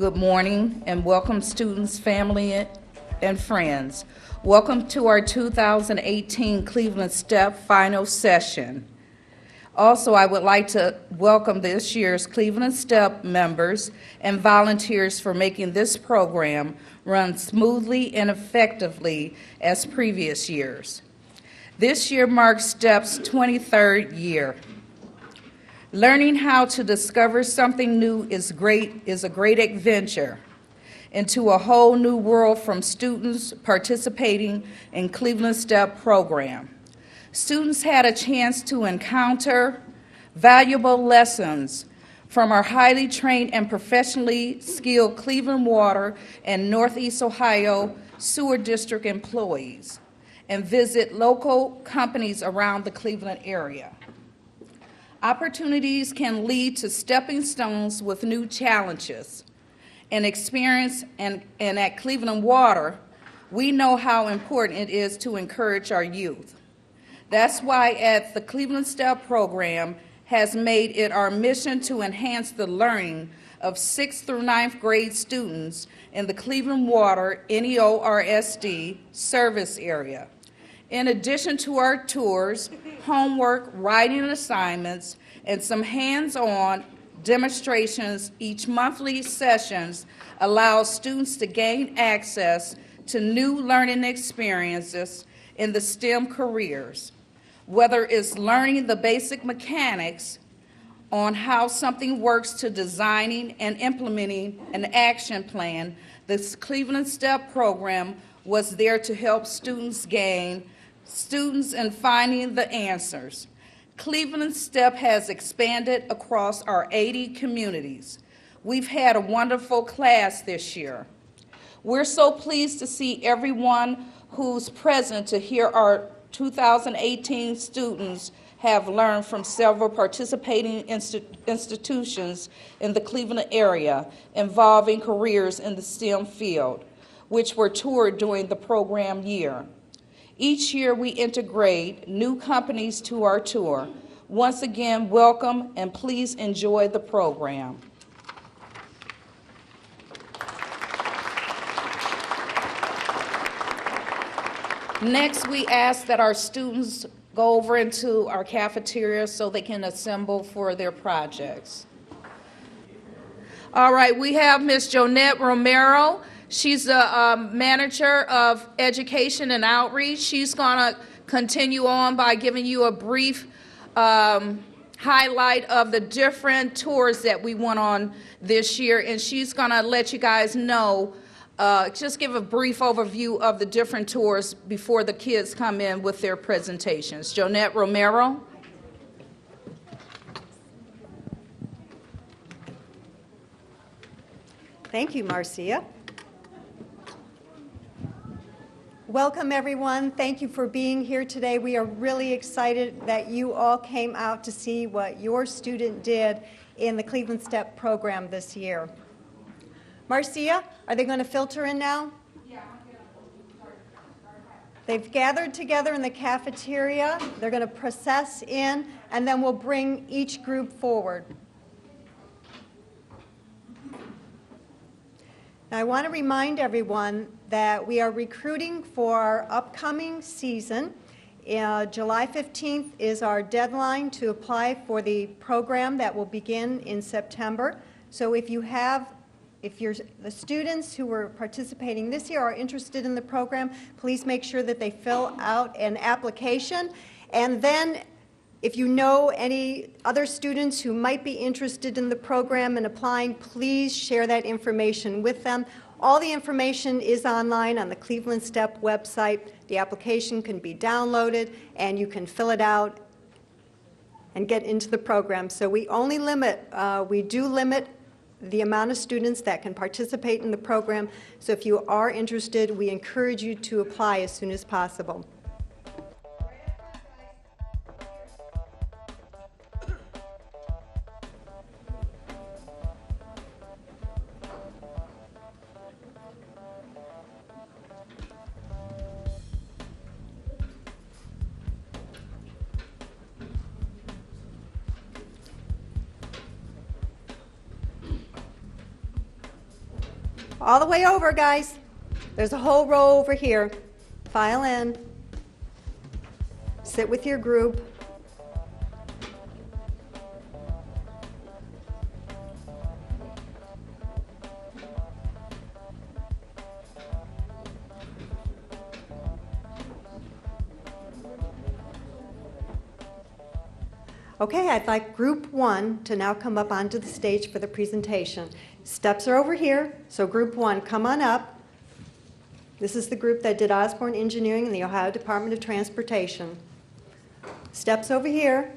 good morning, and welcome students, family, and friends. Welcome to our 2018 Cleveland STEP final session. Also, I would like to welcome this year's Cleveland STEP members and volunteers for making this program run smoothly and effectively as previous years. This year marks STEP's 23rd year. Learning how to discover something new is a great adventure into a whole new world from students participating in Cleveland STEP program. Students had a chance to encounter valuable lessons from our highly trained and professionally skilled Cleveland Water and Northeast Ohio Sewer District employees and visit local companies around the Cleveland area. Opportunities can lead to stepping stones with new challenges and experience, and at Cleveland Water, we know how important it is to encourage our youth. That's why at the Cleveland STEP program has made it our mission to enhance the learning of 6th through 9th grade students in the Cleveland Water NEORSD service area. In addition to our tours, homework, writing assignments, and some hands-on demonstrations, each monthly sessions allow students to gain access to new learning experiences in the STEM careers. Whether it's learning the basic mechanics on how something works to designing and implementing an action plan, this Cleveland STEP program was there to help students in finding the answers. Cleveland STEP has expanded across our 80 communities. We've had a wonderful class this year. We're so pleased to see everyone who's present to hear our 2018 students have learned from several participating institutions in the Cleveland area involving careers in the STEM field, which were toured during the program year. Each year we integrate new companies to our tour. Once again, welcome and please enjoy the program. Next, we ask that our students go over into our cafeteria so they can assemble for their projects. All right, we have Ms. Jonette Romero. She's the manager of education and outreach. She's going to continue on by giving you a brief highlight of the different tours that we went on this year, and she's going to let you guys know, just give a brief overview of the different tours before the kids come in with their presentations. Jonette Romero. Thank you, Marcia. Welcome, everyone. Thank you for being here today. We are really excited that you all came out to see what your student did in the Cleveland STEP program this year. Marcia, are they going to filter in now? Yeah. They've gathered together in the cafeteria. They're going to process in, and then we'll bring each group forward. Now, I want to remind everyone that we are recruiting for our upcoming season. July 15th is our deadline to apply for the program that will begin in September. So if the students who were participating this year are interested in the program, please make sure that they fill out an application. And then if you know any other students who might be interested in the program and applying, please share that information with them. All the information is online on the Cleveland STEP website. The application can be downloaded, and you can fill it out and get into the program. So we do limit the amount of students that can participate in the program. So if you are interested, we encourage you to apply as soon as possible. All the way over, guys. There's a whole row over here. File in. Sit with your group. Okay, I'd like group 1 to now come up onto the stage for the presentation. Steps are over here, so group 1, come on up. This is the group that did Osborne Engineering in the Ohio Department of Transportation. Steps over here,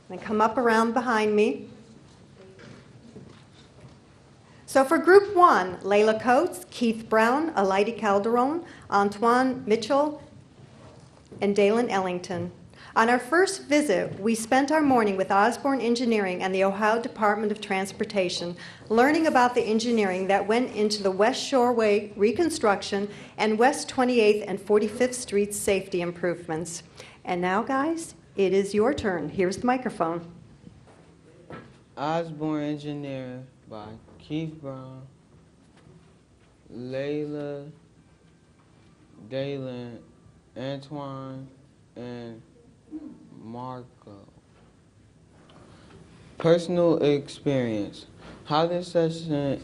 and come up around behind me. So for group 1, Layla Coates, Keith Brown, Alighty Calderon, Antoine Mitchell, and Dalen Ellington. On our first visit, we spent our morning with Osborne Engineering and the Ohio Department of Transportation, learning about the engineering that went into the West Shoreway reconstruction and West 28th and 45th Street safety improvements. And now, guys, it is your turn. Here's the microphone. Osborne Engineering by Keith Brown, Layla, Dalen, Antoine, and Marco. Personal experience. How this session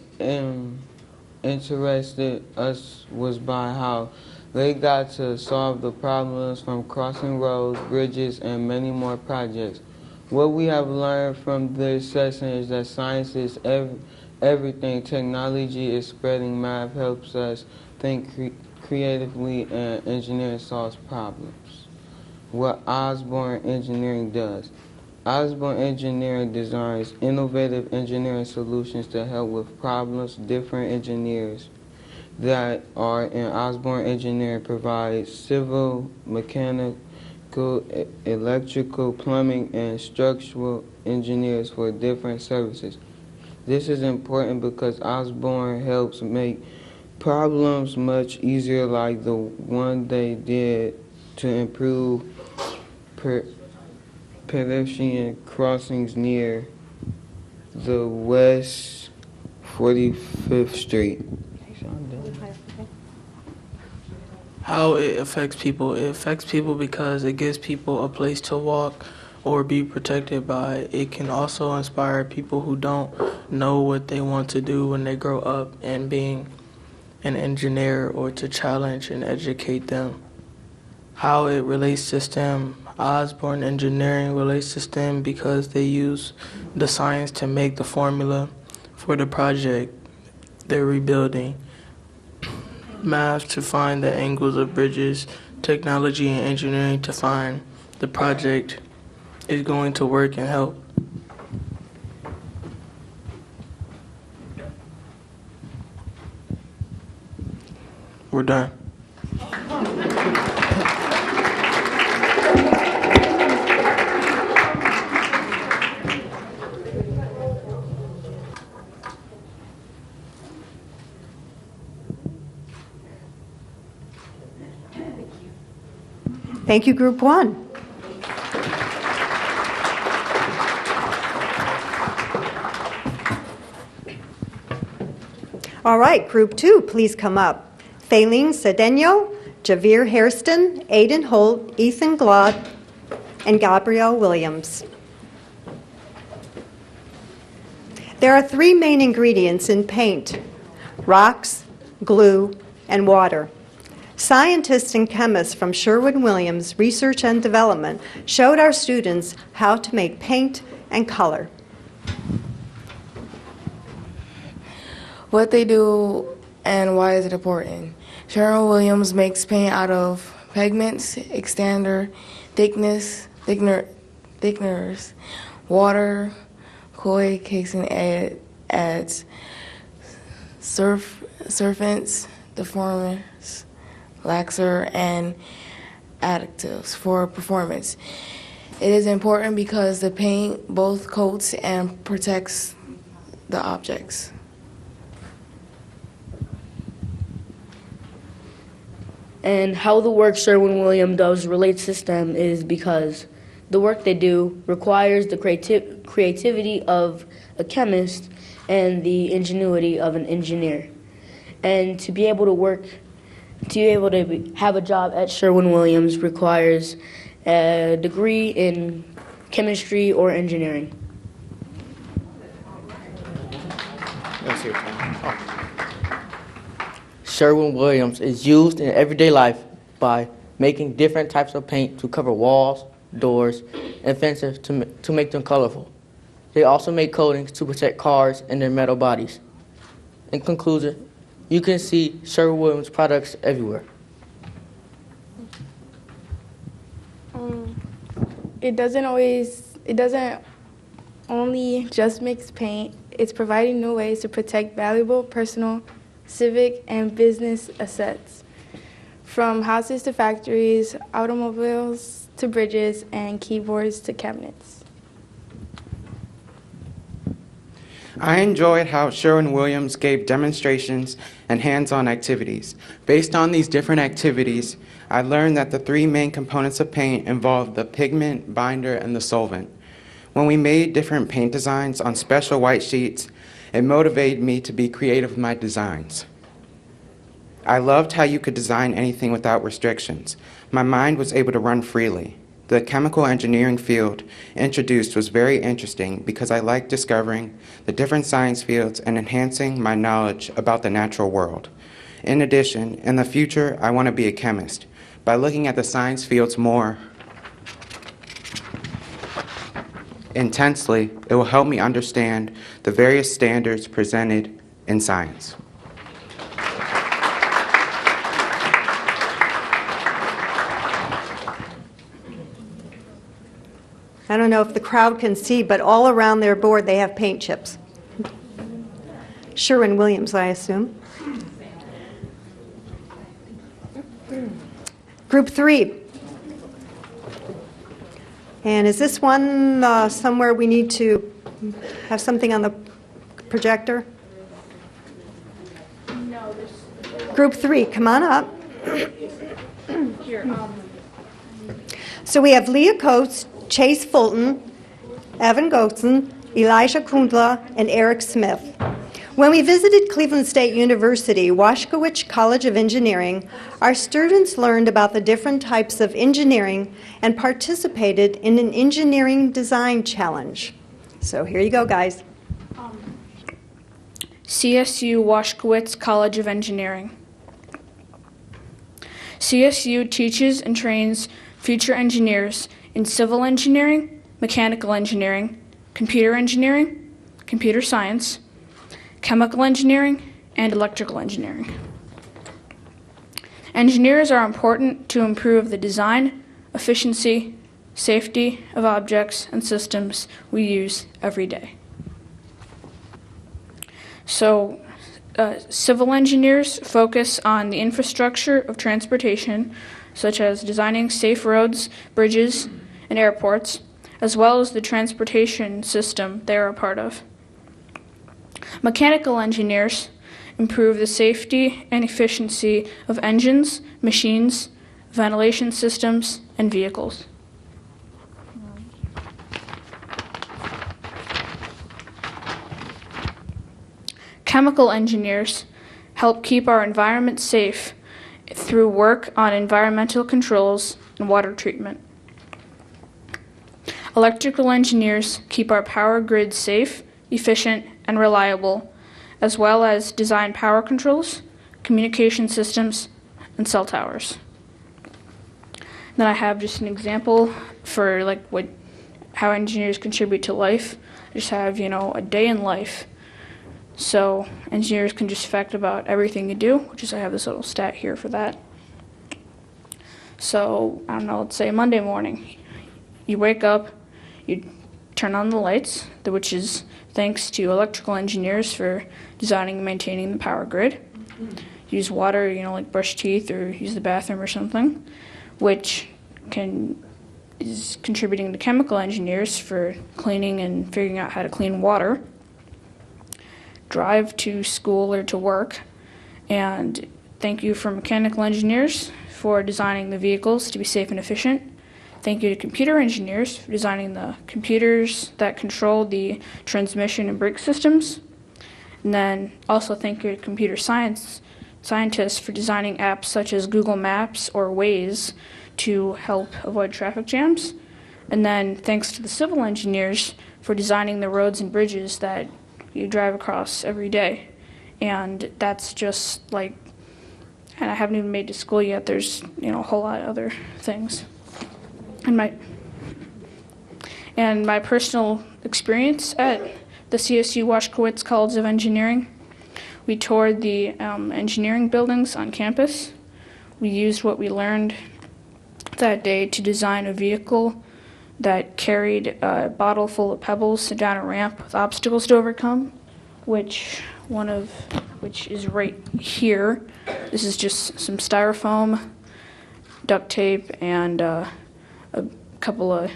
interested us was by how they got to solve the problems from crossing roads, bridges, and many more projects. What we have learned from this session is that science is everything. Technology is spreading. Math helps us think creatively, and engineering solves problems. What Osborne Engineering does. Osborne Engineering designs innovative engineering solutions to help with problems. Different engineers that are in Osborne Engineering provide civil, mechanical, electrical, plumbing, and structural engineers for different services. This is important because Osborne helps make problems much easier, like the one they did to improve pedestrian crossings near the West 45th Street. How it affects people. It affects people because it gives people a place to walk or be protected by. It can also inspire people who don't know what they want to do when they grow up and being an engineer, or to challenge and educate them. How it relates to STEM. Osborne Engineering relates to STEM because they use the science to make the formula for the project they're rebuilding. Math to find the angles of bridges. Technology and engineering to find the project is going to work and help. We're done. Thank you, Group 1. All right, Group 2, please come up. Thaleen Cedeno, Javier Hairston, Aiden Holt, Ethan Glod, and Gabrielle Williams. There are 3 main ingredients in paint: rocks, glue, and water. Scientists and chemists from Sherwin-Williams Research and Development showed our students how to make paint and color. What they do and why is it important? Sherwin-Williams makes paint out of pigments, extender, thickeners, water, koi cakes, and adds surfactants, deformers, laxer, and additives for performance. It is important because the paint both coats and protects the objects. And how the work Sherwin-Williams does relates to STEM is because the work they do requires the creativity of a chemist and the ingenuity of an engineer. And to be able to have a job at Sherwin-Williams requires a degree in chemistry or engineering. Sherwin-Williams is used in everyday life by making different types of paint to cover walls, doors, and fences to make them colorful. They also make coatings to protect cars and their metal bodies. In conclusion, you can see Sherwin-Williams products everywhere. It doesn't only just mix paint. It's providing new ways to protect valuable personal, civic, and business assets, from houses to factories, automobiles to bridges, and keyboards to cabinets. I enjoyed how Sherwin-Williams gave demonstrations and hands-on activities. Based on these different activities, I learned that the three main components of paint involve the pigment, binder, and the solvent. When we made different paint designs on special white sheets, it motivated me to be creative with my designs. I loved how you could design anything without restrictions. My mind was able to run freely. The chemical engineering field introduced was very interesting because I liked discovering the different science fields and enhancing my knowledge about the natural world. In addition, in the future, I want to be a chemist. By looking at the science fields more intensely, it will help me understand the various standards presented in science. I don't know if the crowd can see, but all around their board they have paint chips. Sherwin-Williams, I assume. Group 3. And is this one somewhere we need to have something on the projector? No. Group 3, come on up. So we have Leah Coates, Chase Fulton, Evan Goetzen, Elijah Kundla, and Eric Smith. When we visited Cleveland State University, Washkowicz College of Engineering, our students learned about the different types of engineering and participated in an engineering design challenge. So here you go, guys. CSU Washkowicz College of Engineering. CSU teaches and trains future engineers in civil engineering, mechanical engineering, computer science, chemical engineering, and electrical engineering. Engineers are important to improve the design, efficiency, safety of objects and systems we use every day. So, civil engineers focus on the infrastructure of transportation, such as designing safe roads, bridges, and airports, as well as the transportation system they are a part of. Mechanical engineers improve the safety and efficiency of engines, machines, ventilation systems, and vehicles. Chemical engineers help keep our environment safe through work on environmental controls and water treatment. Electrical engineers keep our power grid safe, efficient, and reliable, as well as design power controls, communication systems, and cell towers. Then I have just an example for how engineers contribute to life. I just have, a day in life. So engineers can just fact about everything you do, which is I have this little stat here for that. So, I don't know, let's say Monday morning. You wake up, you turn on the lights, which is thanks to electrical engineers for designing and maintaining the power grid. Use water, like brush teeth or use the bathroom or something, which is contributing to chemical engineers for cleaning and figuring out how to clean water. Drive to school or to work, and thank you for mechanical engineers for designing the vehicles to be safe and efficient. Thank you to computer engineers for designing the computers that control the transmission and brake systems. And then also thank your computer scientists for designing apps such as Google Maps or Waze to help avoid traffic jams. And then thanks to the civil engineers for designing the roads and bridges that you drive across every day. And that's just like, and I haven't even made to school yet, there's a whole lot of other things. And my personal experience at the CSU Washkowitz College of Engineering, we toured the engineering buildings on campus. We used what we learned that day to design a vehicle that carried a bottle full of pebbles down a ramp with obstacles to overcome, which is right here. This is just some styrofoam, duct tape, and a couple of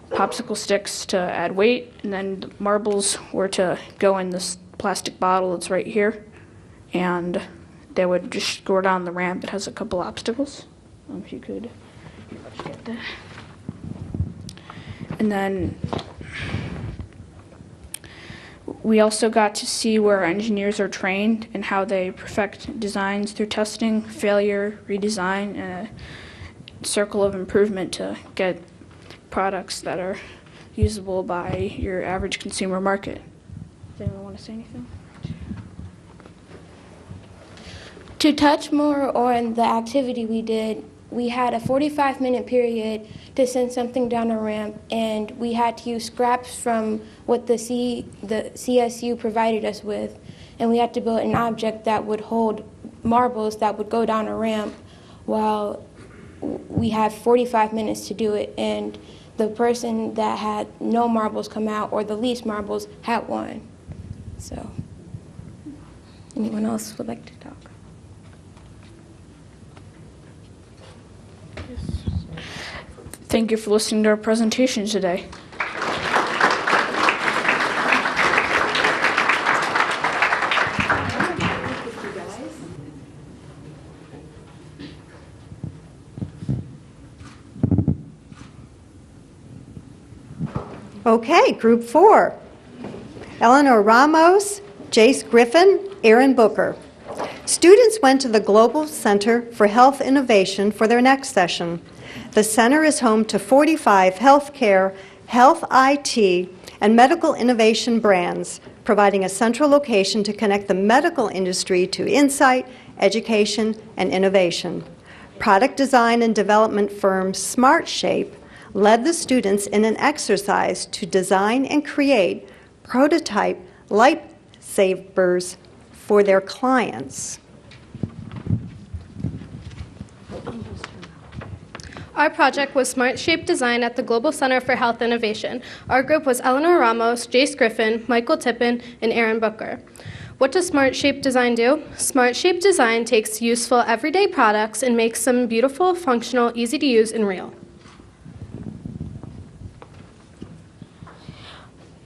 popsicle sticks to add weight, and then the marbles were to go in this plastic bottle that's right here, and they would just go down the ramp. It has a couple obstacles. If you could get that. And then we also got to see where engineers are trained and how they perfect designs through testing, failure, redesign, and a circle of improvement to get products that are usable by your average consumer market. Does anyone want to say anything? To touch more on the activity we did, we had a 45-minute period to send something down a ramp, and we had to use scraps from what the CSU provided us with, and we had to build an object that would hold marbles that would go down a ramp while we had 45 minutes to do it, and the person that had no marbles come out or the least marbles had won. So, anyone else would like to talk? Thank you for listening to our presentation today. Okay, Group 4. Eleanor Ramos, Jace Griffin, Aaron Booker. Students went to the Global Center for Health Innovation for their next session. The center is home to 45 healthcare, health IT, and medical innovation brands, providing a central location to connect the medical industry to insight, education, and innovation. Product design and development firm SmartShape led the students in an exercise to design and create prototype lightsabers for their clients. Our project was SmartShape Design at the Global Center for Health Innovation. Our group was Eleanor Ramos, Jace Griffin, Michael Tippin, and Aaron Booker. What does SmartShape Design do? SmartShape Design takes useful everyday products and makes them beautiful, functional, easy to use, and real.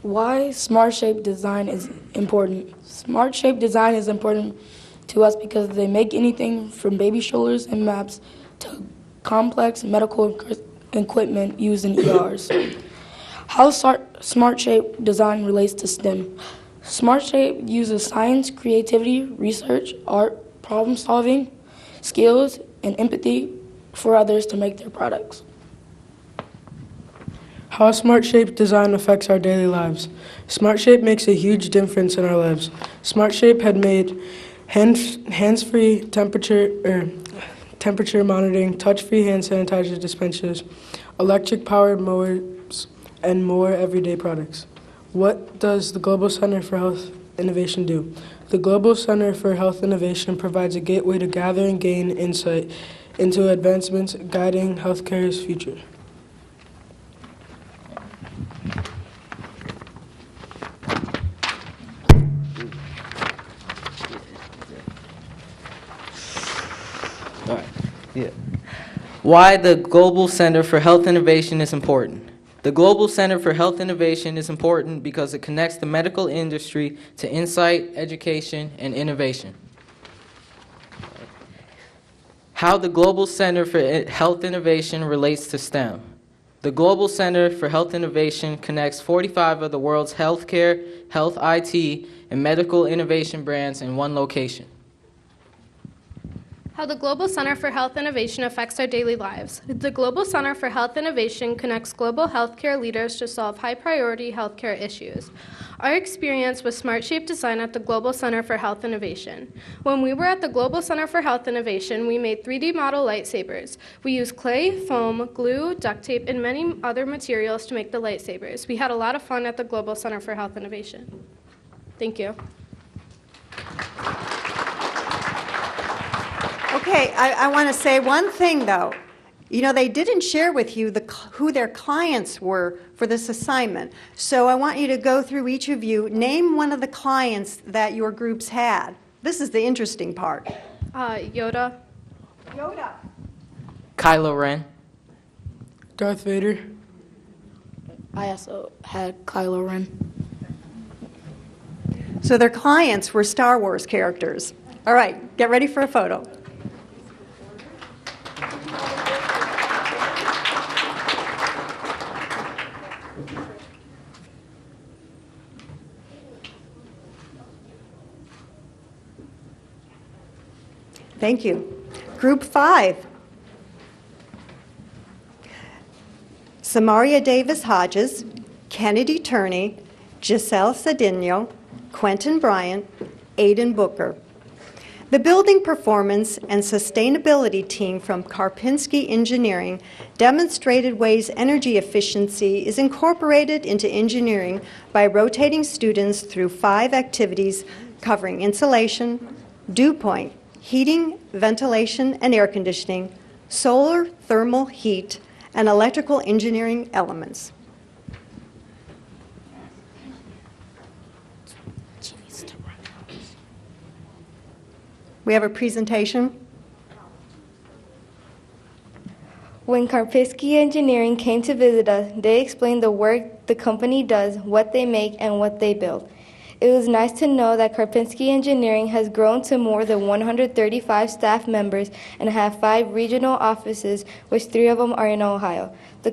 Why SmartShape Design is important? SmartShape Design is important to us because they make anything from baby strollers and maps to complex medical equipment used in ERs. How SmartShape Design relates to STEM. SmartShape uses science, creativity, research, art, problem-solving, skills, and empathy for others to make their products. How SmartShape Design affects our daily lives. SmartShape makes a huge difference in our lives. SmartShape had made hands-free temperature monitoring, touch-free hand sanitizer dispensers, electric-powered mowers, and more everyday products. What does the Global Center for Health Innovation do? The Global Center for Health Innovation provides a gateway to gather and gain insight into advancements guiding healthcare's future. Why the Global Center for Health Innovation is important. The Global Center for Health Innovation is important because it connects the medical industry to insight, education, and innovation. How the Global Center for Health Innovation relates to STEM. The Global Center for Health Innovation connects 45 of the world's healthcare, health IT, and medical innovation brands in one location. How the Global Center for Health Innovation affects our daily lives. The Global Center for Health Innovation connects global healthcare leaders to solve high-priority healthcare issues. Our experience with SmartShape Design at the Global Center for Health Innovation. When we were at the Global Center for Health Innovation, we made 3D model lightsabers. We used clay, foam, glue, duct tape, and many other materials to make the lightsabers. We had a lot of fun at the Global Center for Health Innovation. Thank you. Okay, I want to say one thing, though. You know, they didn't share with you who their clients were for this assignment. So I want you to go through each of you, name one of the clients that your groups had. This is the interesting part. Yoda. Yoda. Kylo Ren. Darth Vader. I also had Kylo Ren. So their clients were Star Wars characters. All right, get ready for a photo. Thank you. Group 5. Samaria Davis Hodges, Kennedy Turney, Giselle Cedinho, Quentin Bryant, Aidan Booker. The Building Performance and Sustainability team from Karpinski Engineering demonstrated ways energy efficiency is incorporated into engineering by rotating students through 5 activities covering insulation, dew point, heating, ventilation, and air conditioning, solar thermal heat, and electrical engineering elements. We have a presentation. When Karpinski Engineering came to visit us, they explained the work the company does, what they make, and what they build. It was nice to know that Karpinski Engineering has grown to more than 135 staff members and have 5 regional offices, which 3 of them are in Ohio. The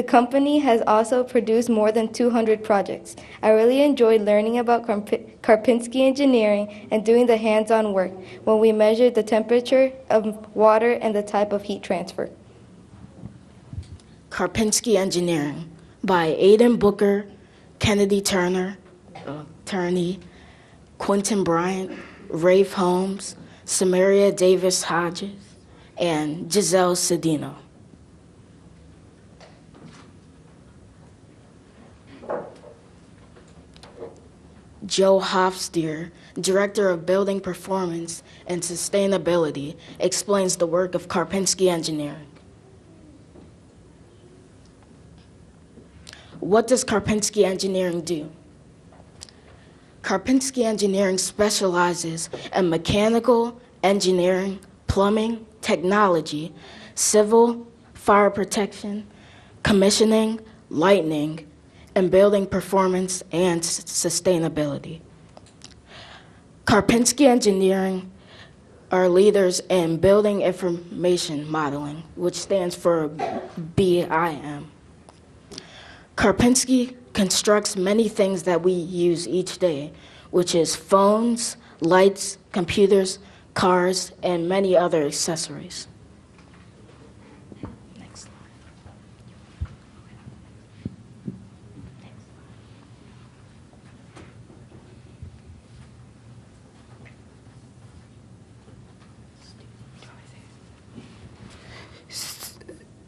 company has also produced more than 200 projects. I really enjoyed learning about Karpinski Engineering and doing the hands-on work when we measured the temperature of water and the type of heat transfer. Karpinski Engineering by Aidan Booker, Kennedy Turney, Quentin Bryant, Rafe Holmes, Samaria Davis Hodges, and Giselle Cedinho. Joe Hofstetter, Director of Building Performance and Sustainability, explains the work of Karpinski Engineering. What does Karpinski Engineering do? Karpinski Engineering specializes in mechanical, engineering, plumbing, technology, civil, fire protection, commissioning, lighting, and building performance and sustainability. Karpinski Engineering are leaders in building information modeling, which stands for BIM. Karpinski constructs many things that we use each day, which is phones, lights, computers, cars, and many other accessories. Next slide.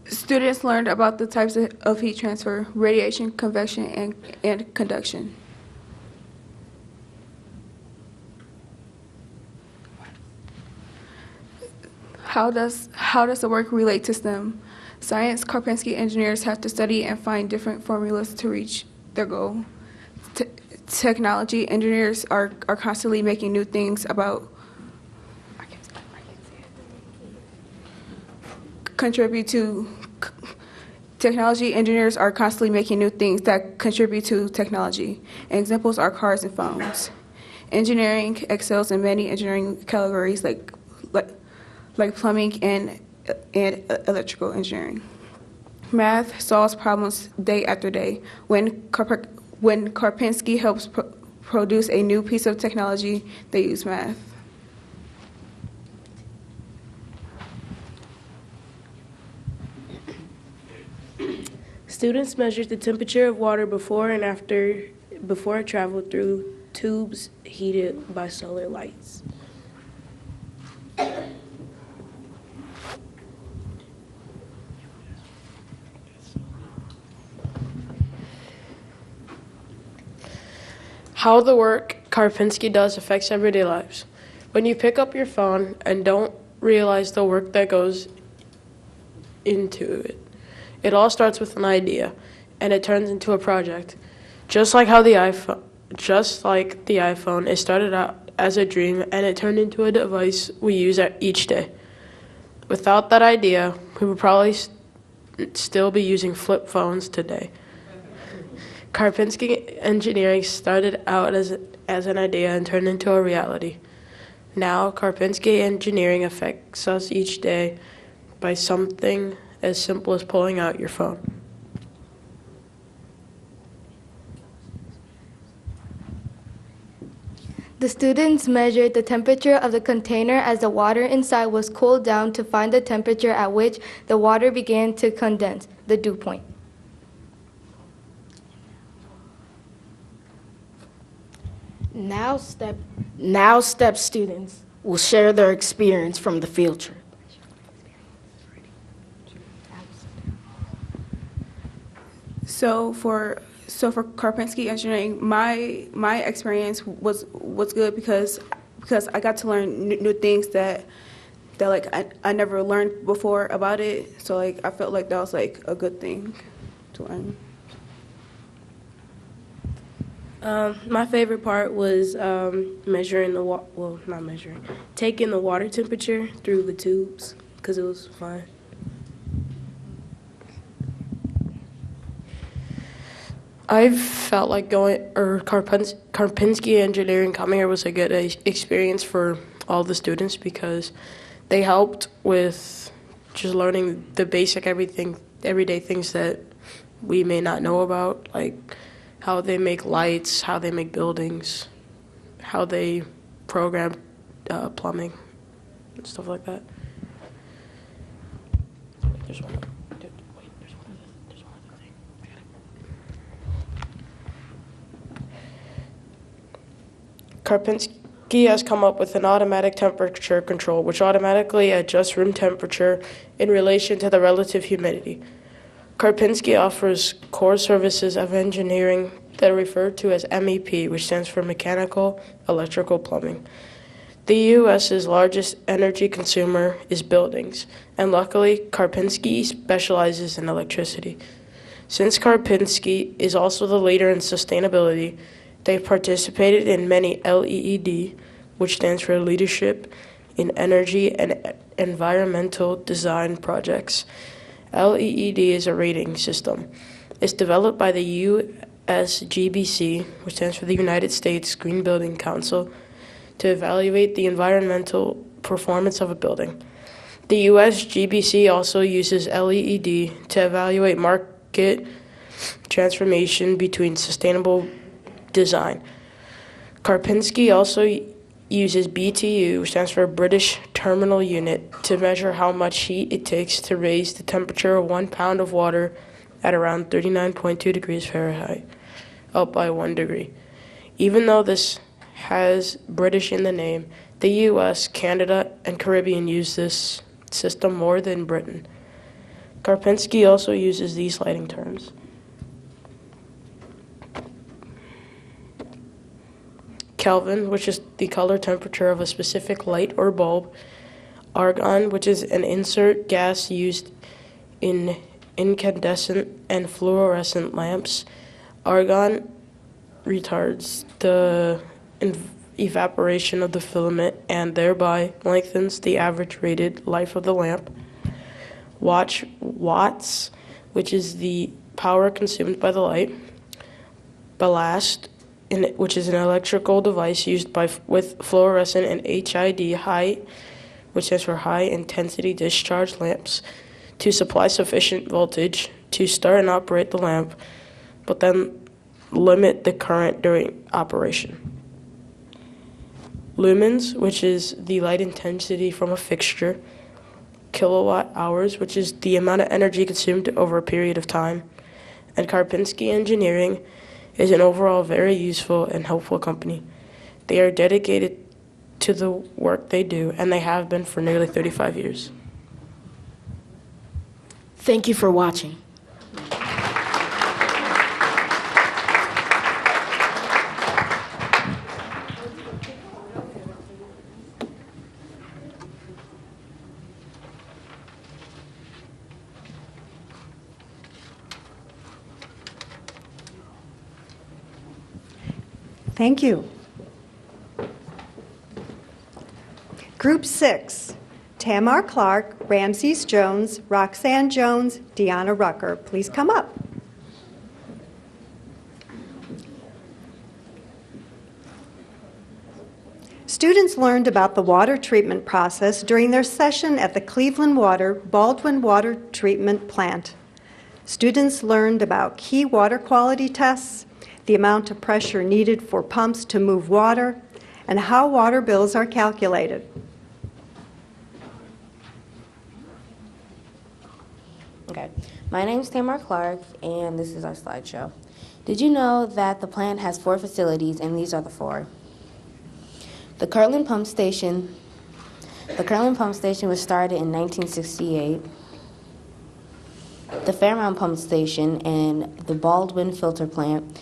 Students learned about the types of heat transfer, radiation, convection, and conduction. How does the work relate to STEM? Science, Karpinski engineers have to study and find different formulas to reach their goal. Technology engineers are constantly making new things about contribute to technology engineers are constantly making new things that contribute to technology. Examples are cars and phones. Engineering excels in many engineering categories like plumbing and electrical engineering. Math solves problems day after day. When Karpinski helps produce a new piece of technology, they use math. Students measured the temperature of water before it traveled through tubes heated by solar lights. How the work Karpinski does affects everyday lives. When you pick up your phone and don't realize the work that goes into it, it all starts with an idea, and it turns into a project. Just like the iPhone, it started out as a dream, and it turned into a device we use each day. Without that idea, we would probably still be using flip phones today. Karpinski Engineering started out as an idea and turned into a reality. Now, Karpinski Engineering affects us each day by something as simple as pulling out your phone. The students measured the temperature of the container as the water inside was cooled down to find the temperature at which the water began to condense, the dew point. Now STEP students will share their experience from the field trip. So for Karpinski Engineering, my experience was good because I got to learn new things that like I never learned before about it. So like I felt like that was like a good thing to learn. My favorite part was taking the water temperature through the tubes because it was fun. I felt like Karpinski Engineering coming here was a good experience for all the students because they helped with just learning the basic everyday things that we may not know about, like how they make lights, how they make buildings, how they program plumbing, and stuff like that. There's one other thing. Karpinski has come up with an automatic temperature control, which automatically adjusts room temperature in relation to the relative humidity. Karpinski offers core services of engineering that are referred to as MEP, which stands for Mechanical, Electrical, Plumbing. The U.S.'s largest energy consumer is buildings, and luckily, Karpinski specializes in electricity. Since Karpinski is also the leader in sustainability, they've participated in many LEED, which stands for Leadership in Energy and Environmental Design projects. LEED is a rating system. It's developed by the USGBC, which stands for the United States Green Building Council, to evaluate the environmental performance of a building. The USGBC also uses LEED to evaluate market transformation between sustainable design. Karpinski also uses BTU, which stands for British Terminal Unit, to measure how much heat it takes to raise the temperature of 1 pound of water at around 39.2 degrees Fahrenheit, up by 1 degree. Even though this has British in the name, the US, Canada, and Caribbean use this system more than Britain. Karpinski also uses these lighting terms. Kelvin, which is the color temperature of a specific light or bulb. Argon, which is an insert gas used in incandescent and fluorescent lamps. Argon retards the evaporation of the filament and thereby lengthens the average rated life of the lamp. Watts, which is the power consumed by the light. Ballast, which is an electrical device used with fluorescent and HID, which stands for high intensity discharge lamps, to supply sufficient voltage to start and operate the lamp, but then limit the current during operation. Lumens, which is the light intensity from a fixture. Kilowatt hours, which is the amount of energy consumed over a period of time. And Karpinski Engineering is an overall very useful and helpful company. They are dedicated to the work they do, and they have been for nearly 35 years. Thank you for watching. Thank you. Group 6, Tamar Clark, Ramses Jones, Roxanne Jones, Deanna Rucker. Please come up. Students learned about the water treatment process during their session at the Cleveland Water Baldwin Water Treatment Plant. Students learned about key water quality tests, the amount of pressure needed for pumps to move water, and how water bills are calculated. Okay, my name is Tamar Clark, and this is our slideshow. Did you know that the plant has 4 facilities, and these are the 4? The Kirtland Pump Station was started in 1968. The Fairmount Pump Station and the Baldwin Filter Plant,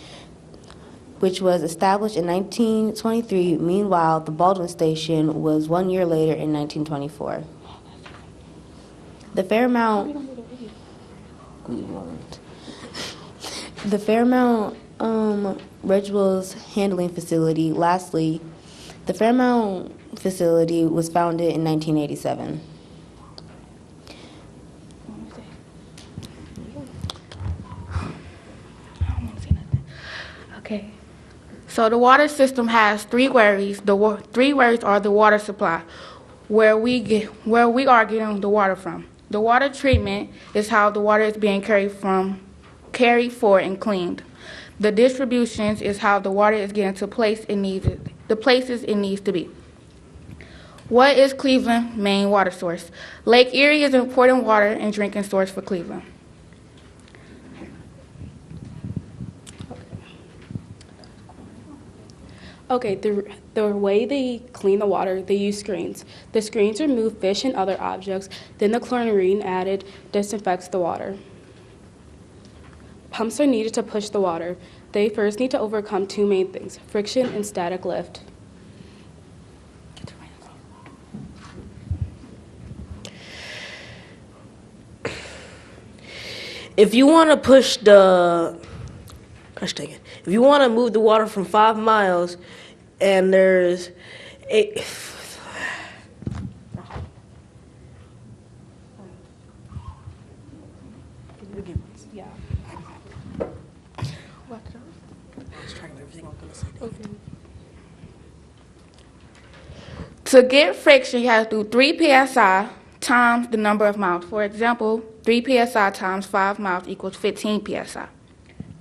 which was established in 1923. Meanwhile, the Baldwin Station was 1 year later in 1924. The Fairmount Residuals Handling Facility. Lastly, the Fairmount facility was founded in 1987. Okay. So the water system has 3 worries. The 3 worries are the water supply, where we are getting the water from. The water treatment is how the water is being carried for and cleaned. The distributions is how the water is getting to the places it needs to be. What is Cleveland's main water source? Lake Erie is an important water and drinking source for Cleveland. Okay, the way they clean the water, they use screens. The screens remove fish and other objects, then the chlorine added disinfects the water. Pumps are needed to push the water. They first need to overcome 2 main things, friction and static lift. If you want to push if you want to move the water from 5 miles, and there's To get friction, you have to do 3 psi times the number of miles. For example, 3 psi times 5 miles equals 15 psi.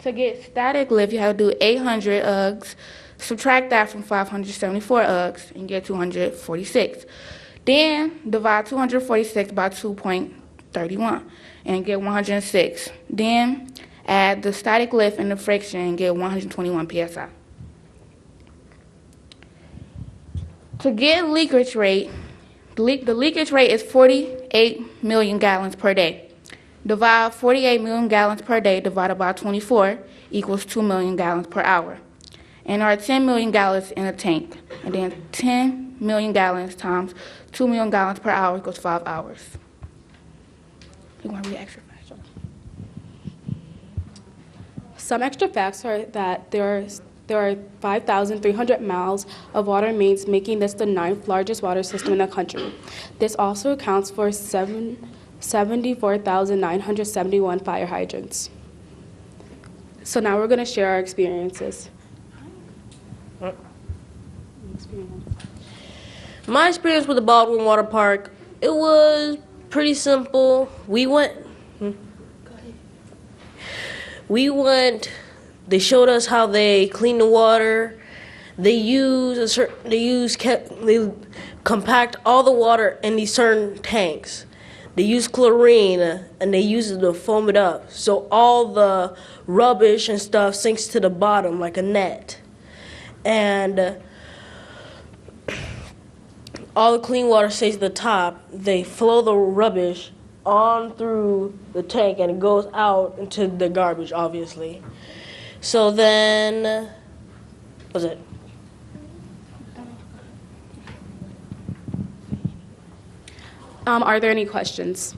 To get static lift, you have to do 800 UGs, subtract that from 574 UGs, and get 246. Then divide 246 by 2.31 and get 106. Then add the static lift and the friction and get 121 psi. To get leakage rate, the leakage rate is 48 million gallons per day. Divide 48 million gallons per day divided by 24 equals 2 million gallons per hour. And there are 10 million gallons in a tank. And then 10 million gallons times 2 million gallons per hour equals 5 hours. You want to read extra facts? Some extra facts are that there are 5,300 miles of water mains, making this the 9th largest water system in the country. This also accounts for 74,971 fire hydrants. So now we're going to share our experiences. My experience with the Baldwin Water Park, it was pretty simple. We went They showed us how they clean the water. They compact all the water in these certain tanks. They use chlorine and they use it to foam it up. So all the rubbish and stuff sinks to the bottom like a net. And all the clean water stays at the top. They flow the rubbish on through the tank and it goes out into the garbage, obviously. So then, what's it? Are there any questions?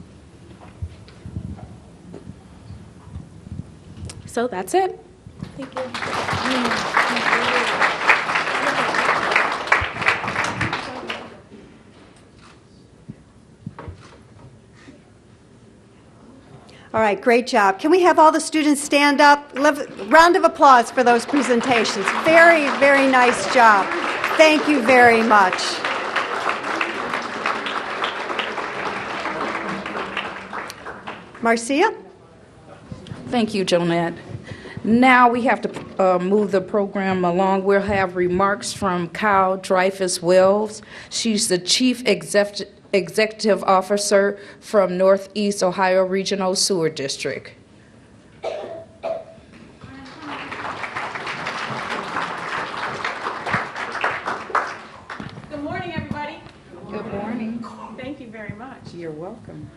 So that's it. Thank you. All right, great job. Can we have all the students stand up? Round of applause for those presentations. Very, very nice job. Thank you very much. Marcia? Thank you, Jonette. Now we have to move the program along. We'll have remarks from Kyle Dreyfus Wells. She's the Chief Executive Officer from Northeast Ohio Regional Sewer District. Good morning, everybody. Good morning. Thank you very much. You're welcome.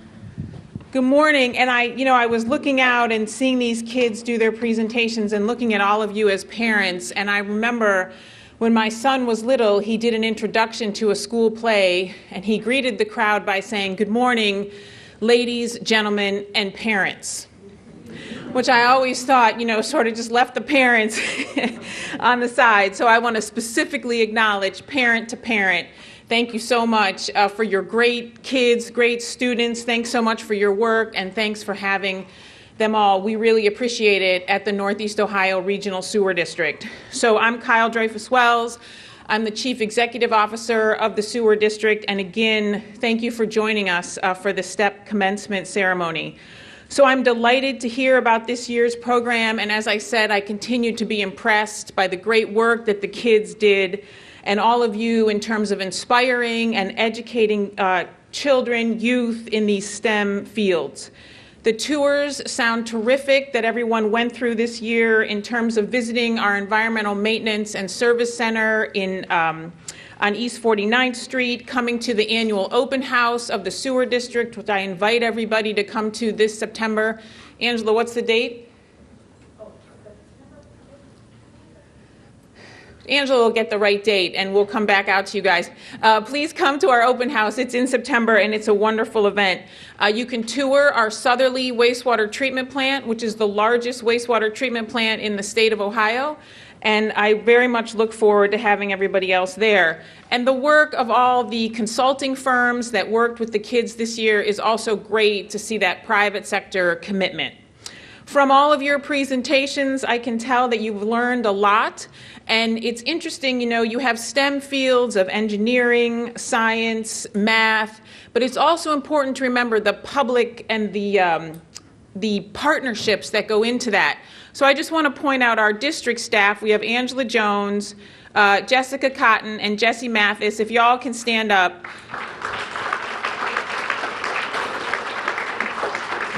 Good morning. And I was looking out and seeing these kids do their presentations and looking at all of you as parents. And I remember when my son was little, he did an introduction to a school play, and he greeted the crowd by saying, "Good morning, ladies, gentlemen, and parents," which I always thought, sort of just left the parents on the side. So I want to specifically acknowledge parent to parent. Thank you so much for your great kids, great students. Thanks so much for your work, and thanks for having them all. We really appreciate it at the Northeast Ohio Regional Sewer District. So I'm Kyle Dreyfus Wells. I'm the Chief Executive Officer of the Sewer District, and again, thank you for joining us for the STEP commencement ceremony. So I'm delighted to hear about this year's program, and as I said, I continue to be impressed by the great work that the kids did and all of you in terms of inspiring and educating children, youth in these STEM fields. The tours sound terrific that everyone went through this year in terms of visiting our Environmental Maintenance and Service Center on East 49th Street, coming to the annual open house of the Sewer District, which I invite everybody to come to this September. Angela, what's the date? Angela will get the right date, and we'll come back out to you guys. Please come to our open house. It's in September, and it's a wonderful event. You can tour our Southerly Wastewater Treatment Plant, which is the largest wastewater treatment plant in the state of Ohio, and I very much look forward to having everybody else there. And the work of all the consulting firms that worked with the kids this year is also great to see that private sector commitment. From all of your presentations, I can tell that you've learned a lot. And it's interesting, you have STEM fields of engineering, science, math, but it's also important to remember the public and the partnerships that go into that. So I just want to point out our district staff. We have Angela Jones, Jessica Cotton, and Jessie Mathis. If y'all can stand up.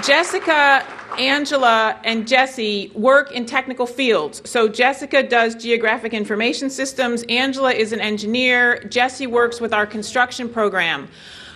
Jessica, Angela, and Jessie work in technical fields. So Jessica does geographic information systems, Angela is an engineer, Jessie works with our construction program.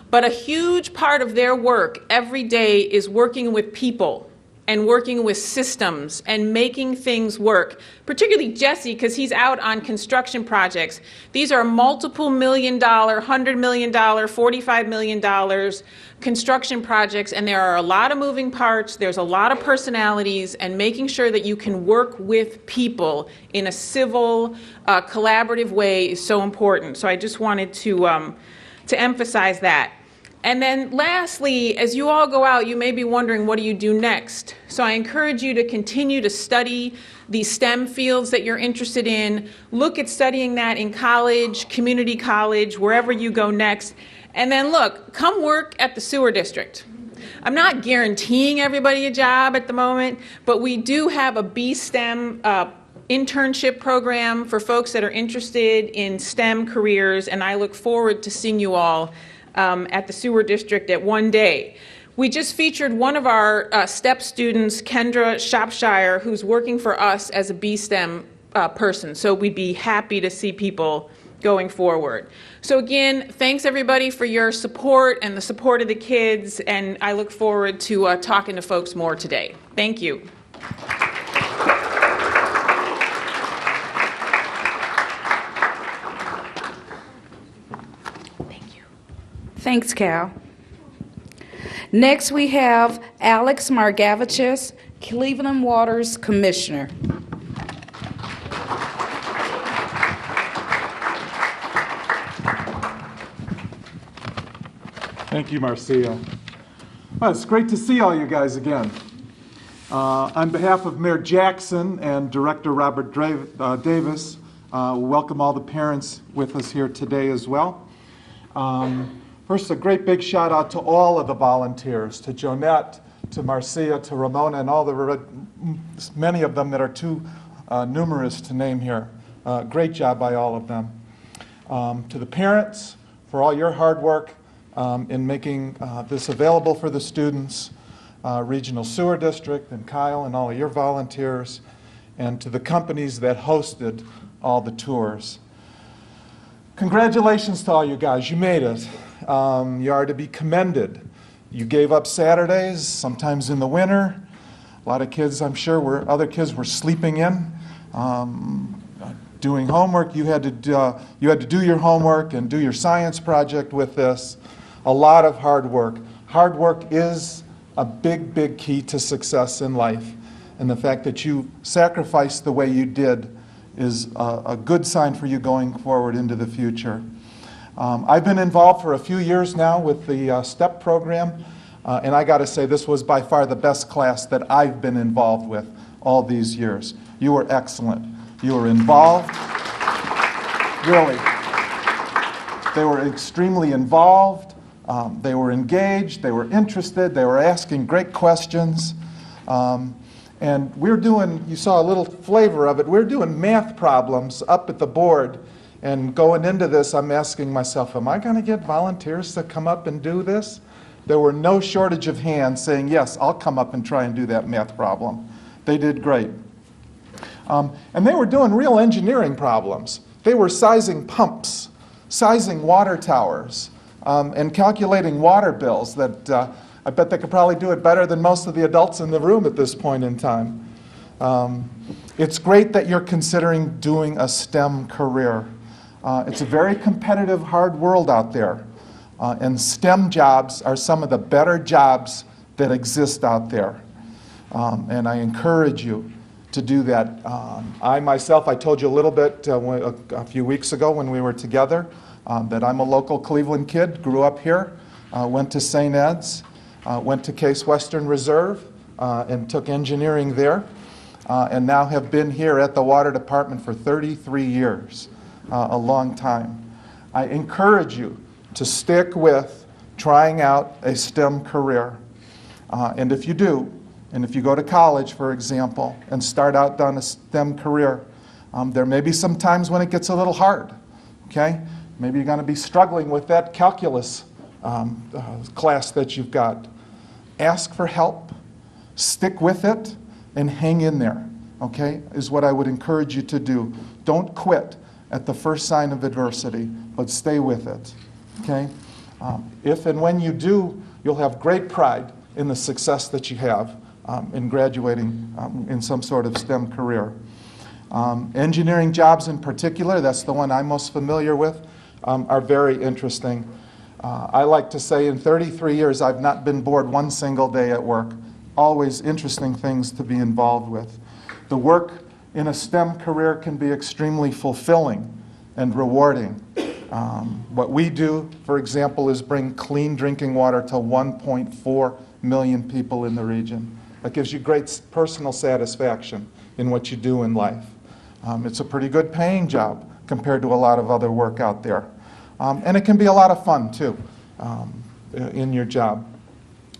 But a huge part of their work every day is working with people and working with systems and making things work. Particularly Jessie, because he's out on construction projects. These are multiple $1 million, $100 million, $45 million construction projects, and there are a lot of moving parts, there's a lot of personalities, and making sure that you can work with people in a civil, collaborative way is so important. So I just wanted to emphasize that. And then lastly, as you all go out, you may be wondering, what do you do next? So I encourage you to continue to study the STEM fields that you're interested in. Look at studying that in college, community college, wherever you go next. And then look, come work at the sewer district. I'm not guaranteeing everybody a job at the moment, but we do have a B-STEM internship program for folks that are interested in STEM careers, and I look forward to seeing you all at the sewer district at one day. We just featured one of our STEP students, Kendra Shropshire, who's working for us as a B-STEM person, so we'd be happy to see people going forward. So again, thanks everybody for your support and the support of the kids, and I look forward to talking to folks more today. Thank you. Thanks, Cal. Next, we have Alex Margavicius, Cleveland Waters Commissioner. Thank you, Marcia. Well, it's great to see all you guys again. On behalf of Mayor Jackson and Director Robert Davis, welcome all the parents with us here today as well. First, a great big shout out to all of the volunteers, to Jonette, to Marcia, to Ramona, and all the many of them that are too numerous to name here. Great job by all of them. To the parents, for all your hard work in making this available for the students, Regional Sewer District and Kyle and all of your volunteers, and to the companies that hosted all the tours. Congratulations to all you guys, you made it. You are to be commended. You gave up Saturdays, sometimes in the winter. A lot of kids, I'm sure, other kids were sleeping in, doing homework. You had to do your homework and do your science project with this. A lot of hard work. Hard work is a big, big key to success in life. And the fact that you sacrificed the way you did is a good sign for you going forward into the future. I've been involved for a few years now with the STEP program, and I got to say this was by far the best class that I've been involved with all these years. You were excellent. You were involved. Really. They were extremely involved. They were engaged. They were interested. They were asking great questions. And we're doing, you saw a little flavor of it, we're doing math problems up at the board. And going into this, I'm asking myself, am I going to get volunteers to come up and do this? There were no shortage of hands saying, yes, I'll come up and try and do that math problem. They did great. And they were doing real engineering problems. They were sizing pumps, sizing water towers, and calculating water bills that I bet they could probably do it better than most of the adults in the room at this point in time. It's great that you're considering doing a STEM career. It's a very competitive, hard world out there. And STEM jobs are some of the better jobs that exist out there. And I encourage you to do that. I myself, I told you a little bit a few weeks ago when we were together, that I'm a local Cleveland kid, grew up here, went to St. Ed's, went to Case Western Reserve, and took engineering there, and now have been here at the Water Department for 33 years. A long time. I encourage you to stick with trying out a STEM career. And if you do, and if you go to college, for example, and start out down a STEM career, there may be some times when it gets a little hard, okay? Maybe you're going to be struggling with that calculus class that you've got. Ask for help, stick with it, and hang in there, okay, is what I would encourage you to do. Don't quit at the first sign of adversity, but stay with it, okay? If and when you do, you'll have great pride in the success that you have in graduating in some sort of STEM career. Engineering jobs in particular, that's the one I'm most familiar with, are very interesting. I like to say in 33 years, I've not been bored one single day at work. Always interesting things to be involved with. The work in a STEM career can be extremely fulfilling and rewarding. What we do, for example, is bring clean drinking water to 1.4 million people in the region. That gives you great personal satisfaction in what you do in life. It's a pretty good paying job compared to a lot of other work out there. And it can be a lot of fun, too, in your job.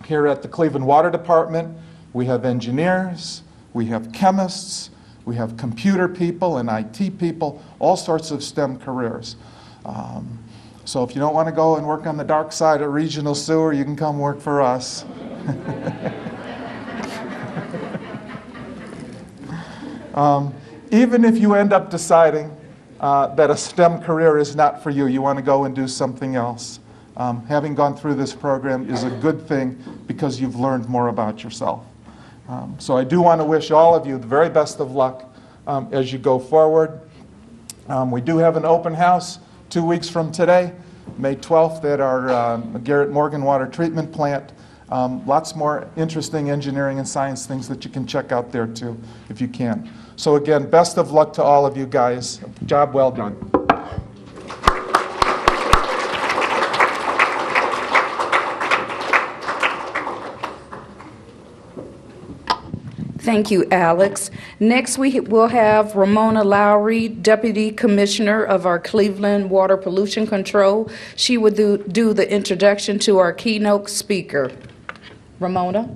Here at the Cleveland Water Department, we have engineers, we have chemists, we have computer people and IT people, all sorts of STEM careers. So if you don't want to go and work on the dark side of regional sewer, you can come work for us. Even if you end up deciding that a STEM career is not for you, you want to go and do something else, having gone through this program is a good thing because you've learned more about yourself. So I do want to wish all of you the very best of luck as you go forward. We do have an open house 2 weeks from today, May 12th, at our Garrett Morgan Water Treatment Plant. Lots more interesting engineering and science things that you can check out there too, if you can. So again, best of luck to all of you guys. Job well done. Thank you, Alex. Next, we will have Ramona Lowry, Deputy Commissioner of our Cleveland Water Pollution Control. She will do the introduction to our keynote speaker. Ramona.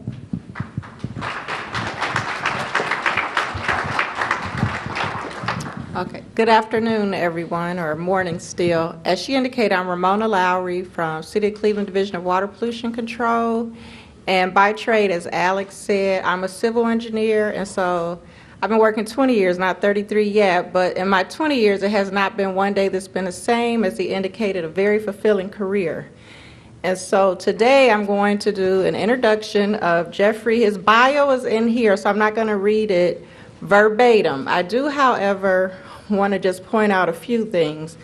Okay. Good afternoon, everyone, or morning still. As she indicated, I'm Ramona Lowry from City of Cleveland Division of Water Pollution Control. And by trade, as Alex said, I'm a civil engineer, and so I've been working 20 years, not 33 yet, but in my 20 years, it has not been one day that's been the same. As he indicated, a very fulfilling career. And so today I'm going to do an introduction of Jeffrey. His bio is in here, so I'm not going to read it verbatim. I do, however, want to just point out a few things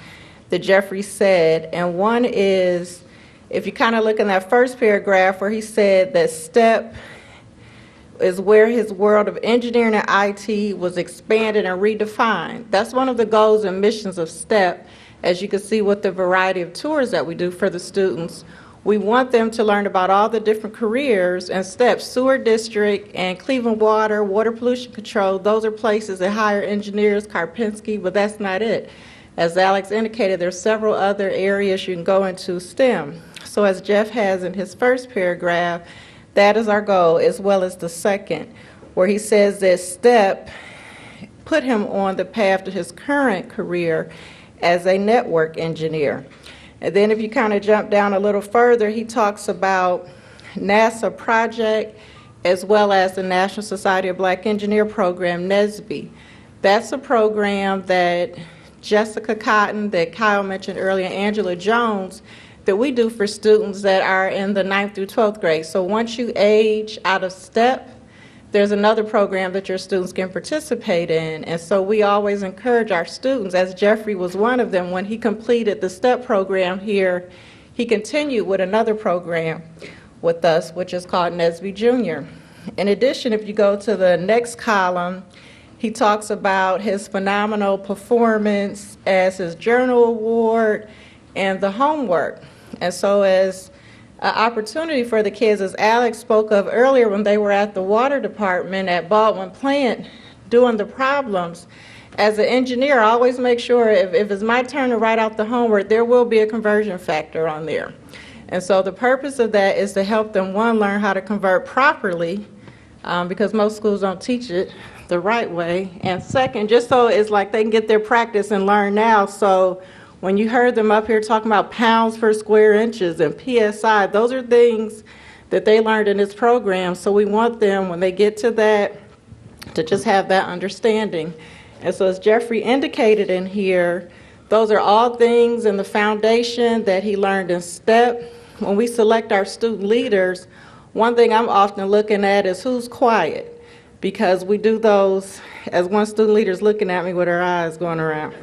that Jeffrey said, and one is, if you kind of look in that first paragraph where he said that STEP is where his world of engineering and IT was expanded and redefined. That's one of the goals and missions of STEP, as you can see with the variety of tours that we do for the students. We want them to learn about all the different careers, and STEP, Sewer District and Cleveland Water, Water Pollution Control, those are places that hire engineers, Karpinski, but that's not it. As Alex indicated, there's several other areas you can go into STEM. So as Jeff has in his first paragraph, that is our goal, as well as the second, where he says that STEP put him on the path to his current career as a network engineer. And then if you kind of jump down a little further, he talks about NASA project as well as the National Society of Black Engineer program, NSBE. That's a program that Jessica Cotton, that Kyle mentioned earlier, and Angela Jones, that we do for students that are in the 9th through 12th grade. So once you age out of STEP, there's another program that your students can participate in. And so we always encourage our students, as Jeffrey was one of them, when he completed the STEP program here, he continued with another program with us, which is called NSBE Junior. In addition, if you go to the next column, he talks about his phenomenal performance as his journal award and the homework. And so as an opportunity for the kids, as Alex spoke of earlier when they were at the water department at Baldwin Plant doing the problems, as an engineer, I always make sure if it's my turn to write out the homework, there will be a conversion factor on there. And so the purpose of that is to help them, one, learn how to convert properly, because most schools don't teach it the right way, and second, just so it's like they can get their practice and learn now. So when you heard them up here talking about pounds per square inches and PSI, those are things that they learned in this program. So we want them, when they get to that, to just have that understanding. And so as Jeffrey indicated in here, those are all things in the foundation that he learned in STEP. When we select our student leaders, one thing I'm often looking at is who's quiet, because we do those, as one student leader is looking at me with her eyes going around.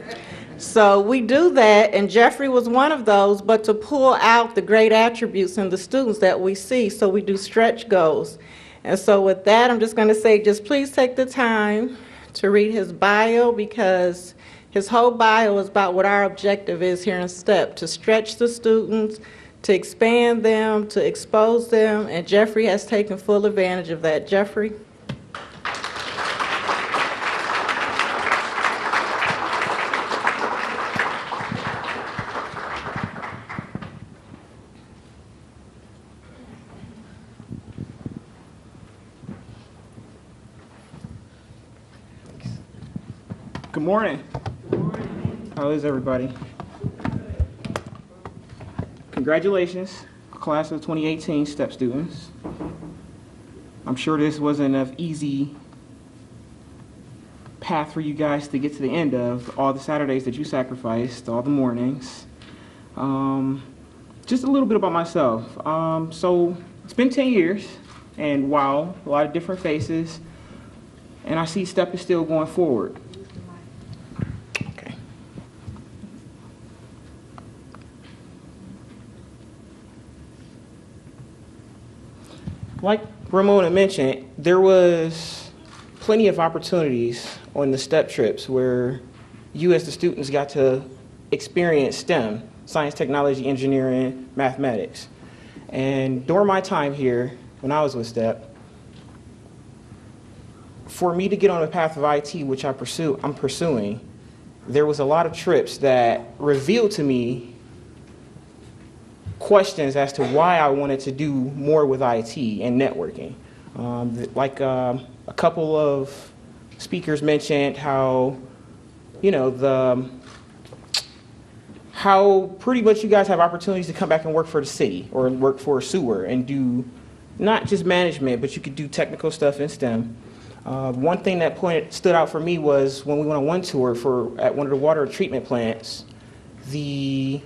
So we do that, and Jeffrey was one of those, but to pull out the great attributes in the students that we see, so we do stretch goals. And so with that, I'm just going to say, just please take the time to read his bio, because his whole bio is about what our objective is here in STEP, to stretch the students, to expand them, to expose them, and Jeffrey has taken full advantage of that. Jeffrey? Good morning. How is everybody? Congratulations, class of 2018 STEP students. I'm sure this wasn't an easy path for you guys to get to the end of, all the Saturdays that you sacrificed, all the mornings. Just a little bit about myself. So it's been 10 years, and wow, a lot of different faces, and I see STEP is still going forward. Okay. Like Ramona mentioned, there was plenty of opportunities on the STEP trips where you as the students got to experience STEM, science, technology, engineering, mathematics. And during my time here, when I was with STEP, for me to get on the path of IT, which I'm pursuing, there was a lot of trips that revealed to me questions as to why I wanted to do more with IT and networking. A couple of speakers mentioned how, how pretty much you guys have opportunities to come back and work for the city or work for a sewer and do not just management, but you could do technical stuff in STEM. One thing that stood out for me was when we went on one tour at one of the water treatment plants, the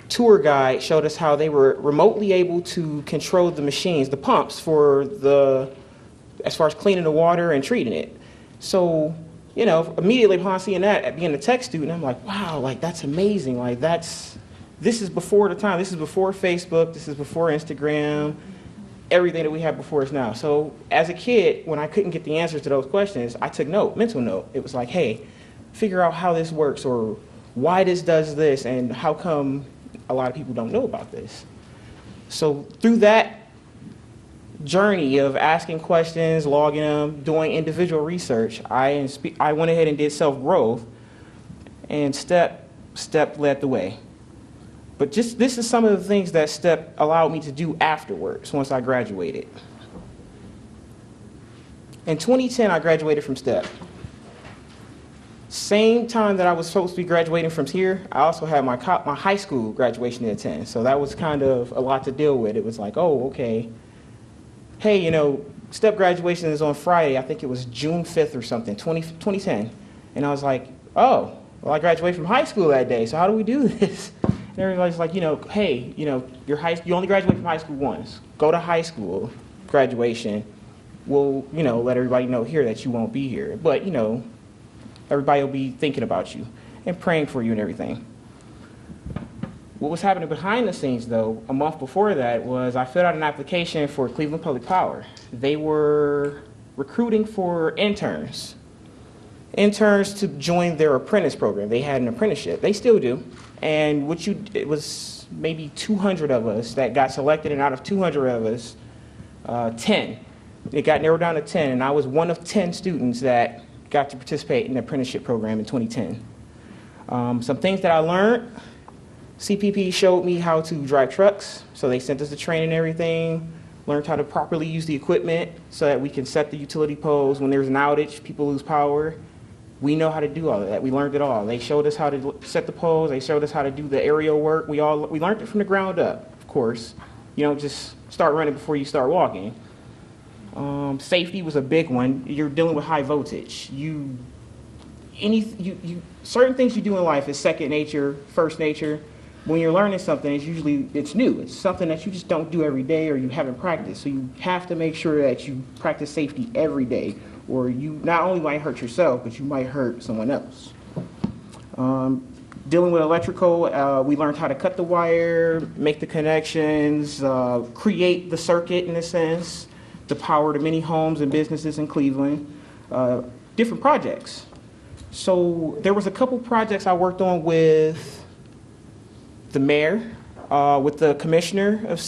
tour guide showed us how they were remotely able to control the machines, the pumps as far as cleaning the water and treating it. So, immediately upon seeing that, being a tech student, I'm like, wow, like that's amazing. Like this is before the time. This is before Facebook. This is before Instagram. Everything that we have before us now. So as a kid, when I couldn't get the answers to those questions, I took mental note. It was like, hey, figure out how this works or why this does this and how come a lot of people don't know about this. So through that journey of asking questions, logging them, doing individual research, I went ahead and did self-growth, and STEP led the way. But this is some of the things that STEP allowed me to do afterwards, once I graduated. In 2010, I graduated from STEP. Same time that I was supposed to be graduating from here, I also had my high school graduation to attend. So that was kind of a lot to deal with. It was like, oh, okay. Hey, STEP graduation is on Friday. I think it was June 5th or something, 2010. And I was like, oh, well, I graduated from high school that day, so how do we do this? And everybody's like, hey, you only graduate from high school once. Go to high school graduation. We'll, let everybody know here that you won't be here. But, everybody will be thinking about you and praying for you and everything. What was happening behind the scenes, though, a month before that, was I filled out an application for Cleveland Public Power. They were recruiting for interns to join their apprentice program. They had an apprenticeship. They still do. And it was maybe 200 of us that got selected, and out of 200 of us, 10. It got narrowed down to 10, and I was one of 10 students that got to participate in the apprenticeship program in 2010. Some things that I learned, CPP showed me how to drive trucks, so they sent us the training and everything, learned how to properly use the equipment so that we can set the utility poles when there's an outage, people lose power. We know how to do all of that. We learned it all. They showed us how to set the poles. They showed us how to do the aerial work. We learned it from the ground up, of course. You don't just start running before you start walking. Safety was a big one. You're dealing with high voltage. Certain things you do in life is second nature, first nature. When you're learning something, it's new. It's something that you just don't do every day or you haven't practiced. So you have to make sure that you practice safety every day, or you not only might hurt yourself, but you might hurt someone else. Dealing with electrical, we learned how to cut the wire, make the connections, create the circuit in a sense, to power the many homes and businesses in Cleveland, different projects. So there was a couple projects I worked on with the mayor, with the commissioner of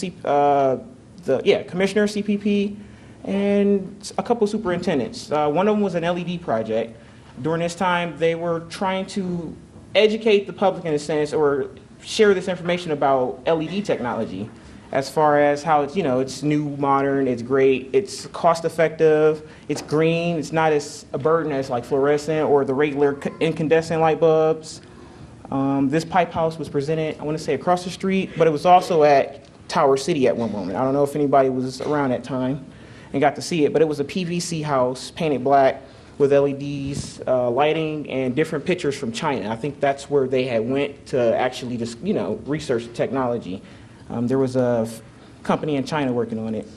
commissioner of CPP, and a couple superintendents. One of them was an LED project. During this time, they were trying to educate the public in a sense, or share this information about LED technology. as far as how it's, it's new, modern, it's great, it's cost effective, it's green, it's not as a burden as like fluorescent or the regular incandescent light bulbs. This pipe house was presented, I want to say across the street, but it was also at Tower City at one moment. I don't know if anybody was around that time and got to see it, but it was a PVC house painted black with LEDs, lighting, and different pictures from China. I think that's where they had went to actually just, research the technology. There was a company in China working on it.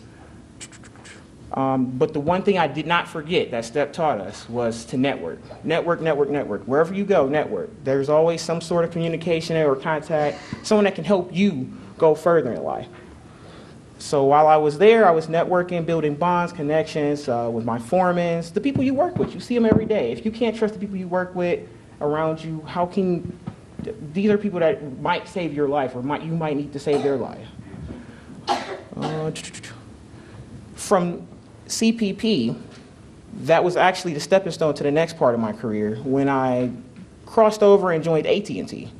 But the one thing I did not forget that STEP taught us was to network. Network, network, network. Wherever you go, network. There's always some sort of communication or contact, someone that can help you go further in life. So while I was there, I was networking, building bonds, connections with my foremans, the people you work with. You see them every day. If you can't trust the people you work with around you, how can, these are people that might save your life or you might need to save their life. From CPP, that was actually the stepping stone to the next part of my career when I crossed over and joined AT&T.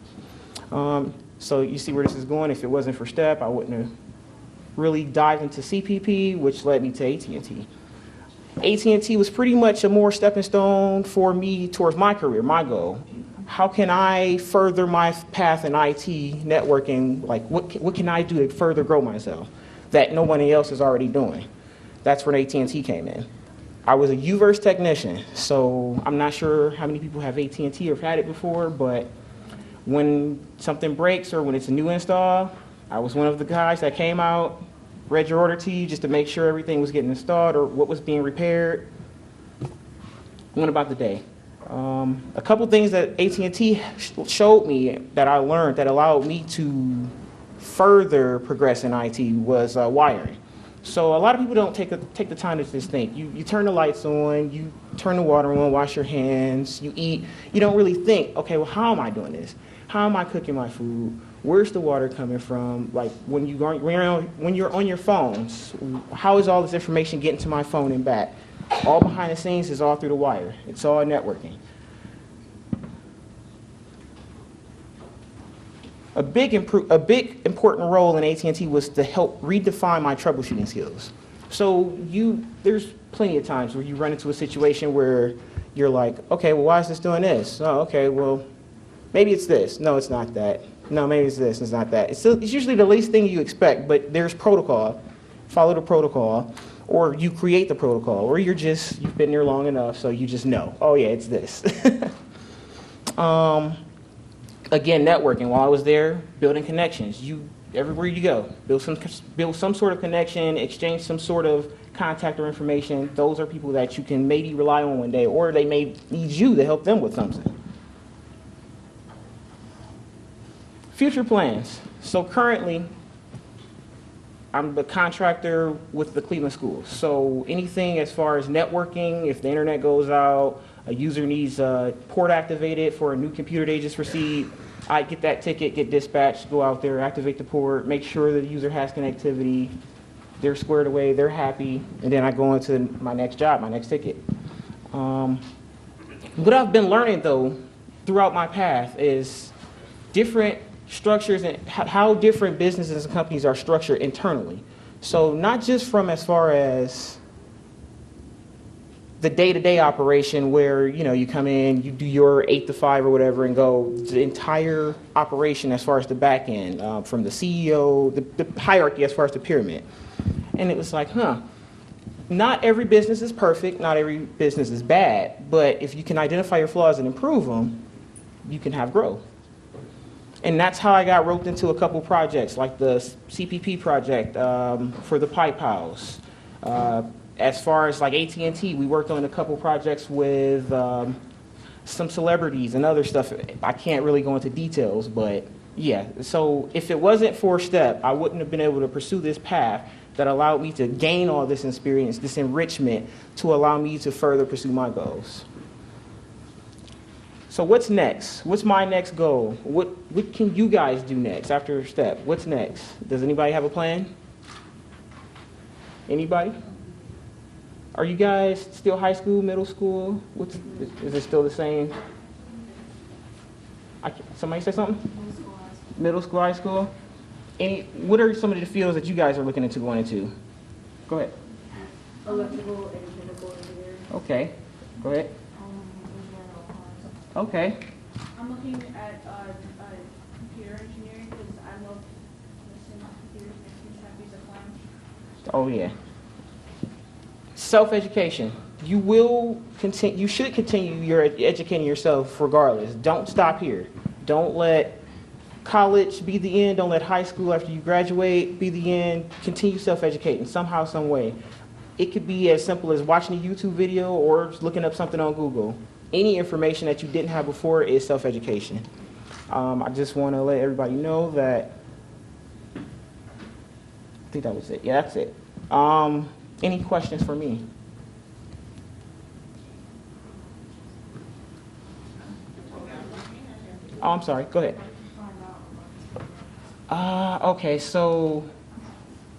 So you see where this is going. If it wasn't for STEP, I wouldn't have really dived into CPP, which led me to AT&T. AT&T was pretty much a more stepping stone for me towards my career, my goal. How can I further my path in IT networking? Like, what can I do to further grow myself that nobody else is already doing? That's when AT&T came in. I was a UVerse technician, so I'm not sure how many people have AT&T or have had it before, but when something breaks or when it's a new install, I was one of the guys that came out, read your order to you just to make sure everything was getting installed or what was being repaired. Went about the day. A couple things that AT&T showed me that I learned that allowed me to further progress in IT was wiring. So a lot of people don't take the time to just think. You turn the lights on, you turn the water on, wash your hands, you eat. You don't really think, okay, well, how am I doing this? How am I cooking my food? Where's the water coming from? Like when you're on your phones, how is all this information getting to my phone and back? All behind the scenes is all through the wire. It's all networking. A big important role in AT&T was to help redefine my troubleshooting skills. So there's plenty of times where you run into a situation where you're like, okay, well, why is this doing this? Oh, okay, well, maybe it's this. No, it's not that. No, maybe it's this, it's not that. It's usually the least thing you expect, but there's protocol. Follow the protocol, or you create the protocol, or you've been there long enough, so you just know, oh yeah, it's this. Again, networking. While I was there, building connections. Everywhere you go, build some sort of connection, exchange some sort of contact or information. Those are people that you can maybe rely on one day, or they may need you to help them with something. Future plans. So currently, I'm the contractor with the Cleveland schools. So anything as far as networking, if the internet goes out, a user needs port activated for a new computer they just received, I get that ticket, get dispatched, go out there, activate the port, make sure the user has connectivity, they're squared away, they're happy, and then I go into my next job, my next ticket. What I've been learning though throughout my path is different structures and how different businesses and companies are structured internally. So not just from as far as the day-to-day operation where, you come in, you do your 8 to 5 or whatever and go, the entire operation as far as the back end, from the CEO, the hierarchy as far as the pyramid. And it was like, not every business is perfect, not every business is bad, but if you can identify your flaws and improve them, you can have growth. And that's how I got roped into a couple projects, like the CPP project for the pipe house. As far as like AT&T, we worked on a couple projects with some celebrities and other stuff. I can't really go into details, but yeah. So if it wasn't for STEP, I wouldn't have been able to pursue this path that allowed me to gain all this experience, this enrichment, to allow me to further pursue my goals. So what's next? What's my next goal? What can you guys do next after STEP? What's next? Does anybody have a plan? Anybody? Are you guys still high school, middle school? Is it still the same? Somebody say something? Middle school, high school. What are some of the fields that you guys are looking into going into? Go ahead. Electrical and chemical engineering. Okay. Go ahead. Okay. I'm looking at computer engineering because I love listening to computers and have these at Oh yeah. Self-education. You will continue. You should continue your educating yourself regardless. Don't stop here. Don't let college be the end. Don't let high school after you graduate be the end. Continue self-educating somehow, some way. It could be as simple as watching a YouTube video or just looking up something on Google. Any information that you didn't have before is self-education. I just want to let everybody know that. I think that was it. Yeah, that's it. Any questions for me? Oh, I'm sorry. Go ahead. Okay, so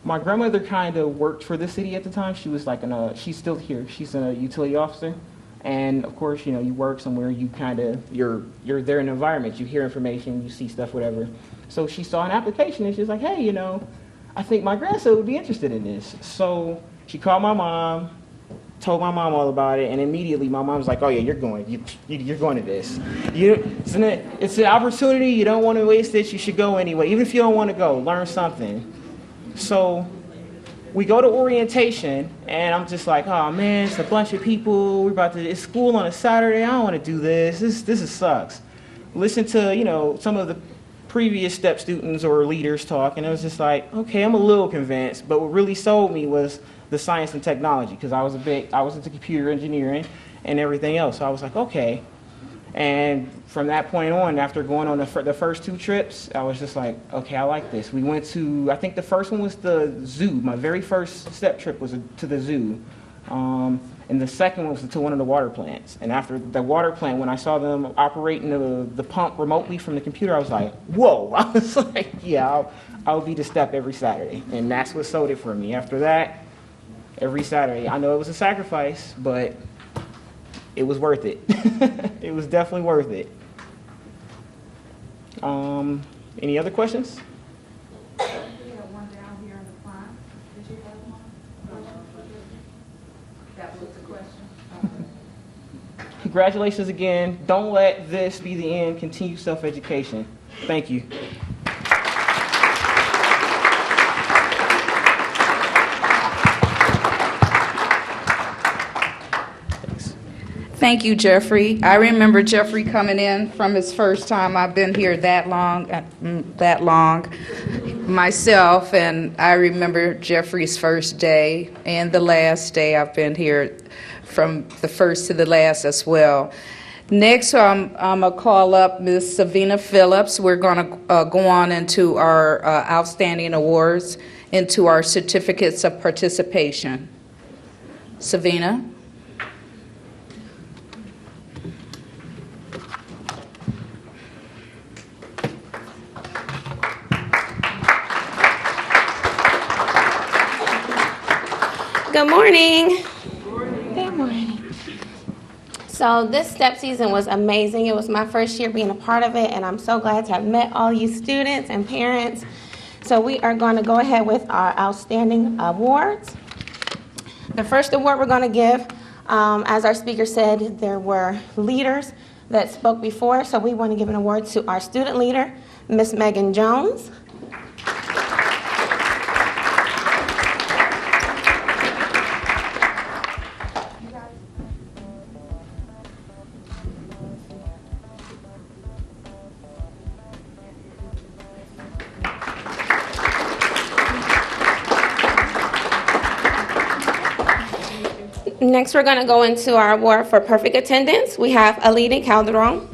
my grandmother kind of worked for the city at the time. She was like she's still here. She's a utility officer. And of course, you know, you work somewhere, you kind of, you're there in the environment. You hear information, you see stuff, whatever. So she saw an application and she's like, hey, you know, I think my grandson would be interested in this. So she called my mom, told my mom all about it, and immediately my mom was like, oh yeah, you're going to this. It's an opportunity, you don't want to waste it, you should go anyway. Even if you don't want to go, learn something. So we go to orientation, and I'm just like, oh man, it's a bunch of people, it's school on a Saturday, I don't want to do this, this sucks. Listen to, you know, some of the previous STEP students or leaders talk, and it was just like, okay, I'm a little convinced, but what really sold me was the science and technology, because I was into computer engineering and everything else. So I was like, okay. And from that point on, after going on the first 2 trips, I was just like, okay, I like this. We went to, I think the first one was the zoo. My very first STEP trip was to the zoo. And the second one was to one of the water plants. And after the water plant, when I saw them operating the pump remotely from the computer, I was like, whoa. I was like, yeah, I'll be to STEP every Saturday. And that's what sold it for me. After that, every Saturday. I know it was a sacrifice, but it was worth it. It was definitely worth it. Any other questions? Congratulations again. Don't let this be the end. Continue self-education. Thank you. Thank you, Jeffrey. I remember Jeffrey coming in from his first time. I've been here that long myself, and I remember Jeffrey's first day and the last day. I've been here from the first to the last as well. Next, I'm going to call up Ms. Savina Phillips. We're going to go on into our outstanding awards, into our certificates of participation. Savina. Good morning. Good morning. So this STEP season was amazing. It was my first year being a part of it, and I'm so glad to have met all you students and parents. So we are going to go ahead with our outstanding awards. The first award we're going to give, as our speaker said, there were leaders that spoke before, so we want to give an award to our student leader, Miss Megan Jones. Next, we're going to go into our award for perfect attendance. We have Alida Calderon.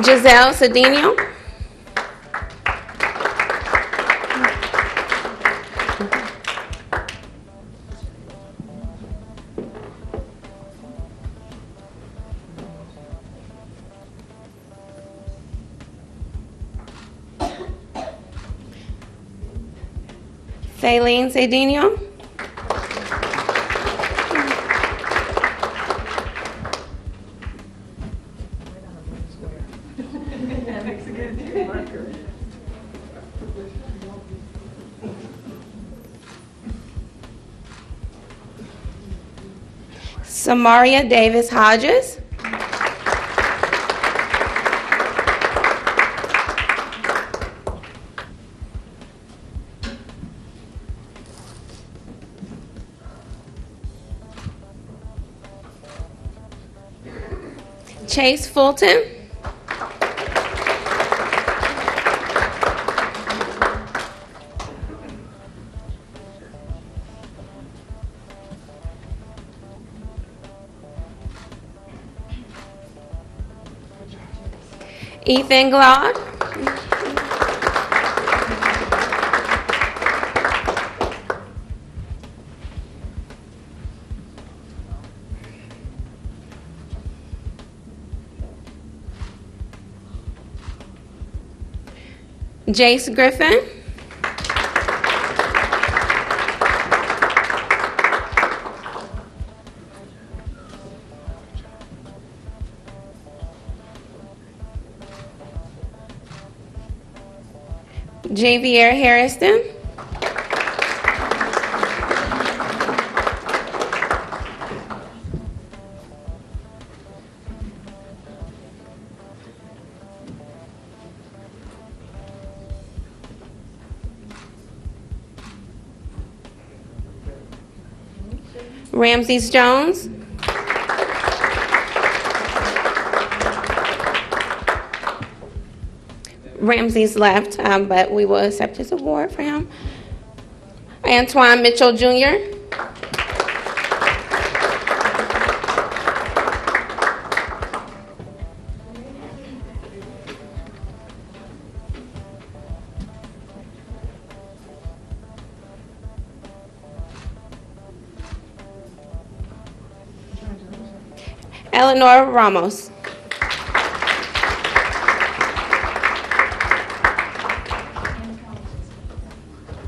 Giselle Cedinho. Daylene Cedinho. Samaria Davis Hodges. Chase Fulton. Ethan Glaude. Jace Griffin. Javier Harrison. Ramses Jones. Ramses left, but we will accept his award for him. Antoine Mitchell Jr. Eleanor Ramos.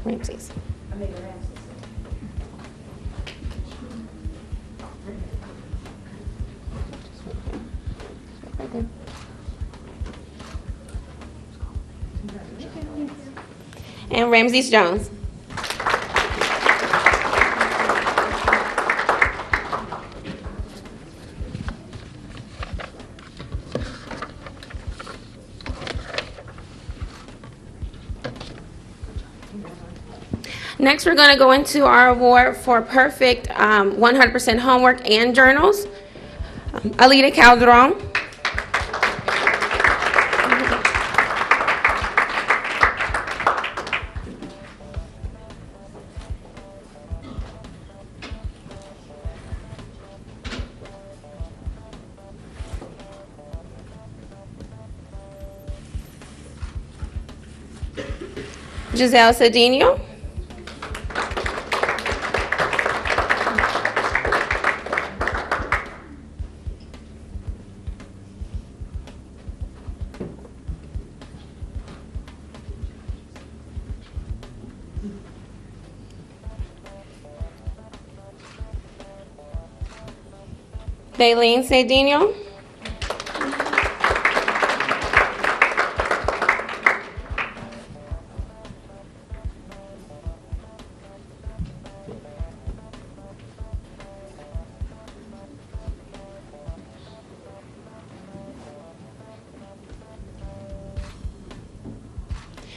Ramses. And Ramses Jones. Next, we're going to go into our award for perfect 100% homework and journals. Alita Calderon. Giselle Cedinho. Daylene Cedinho.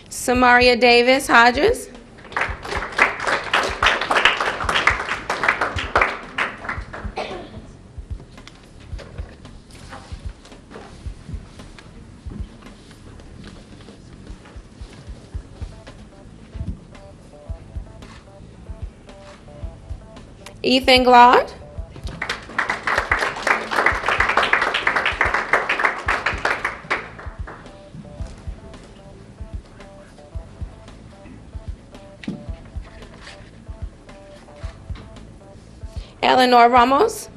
Samaria Davis Hodges. Ethan Glaude. Eleanor Ramos.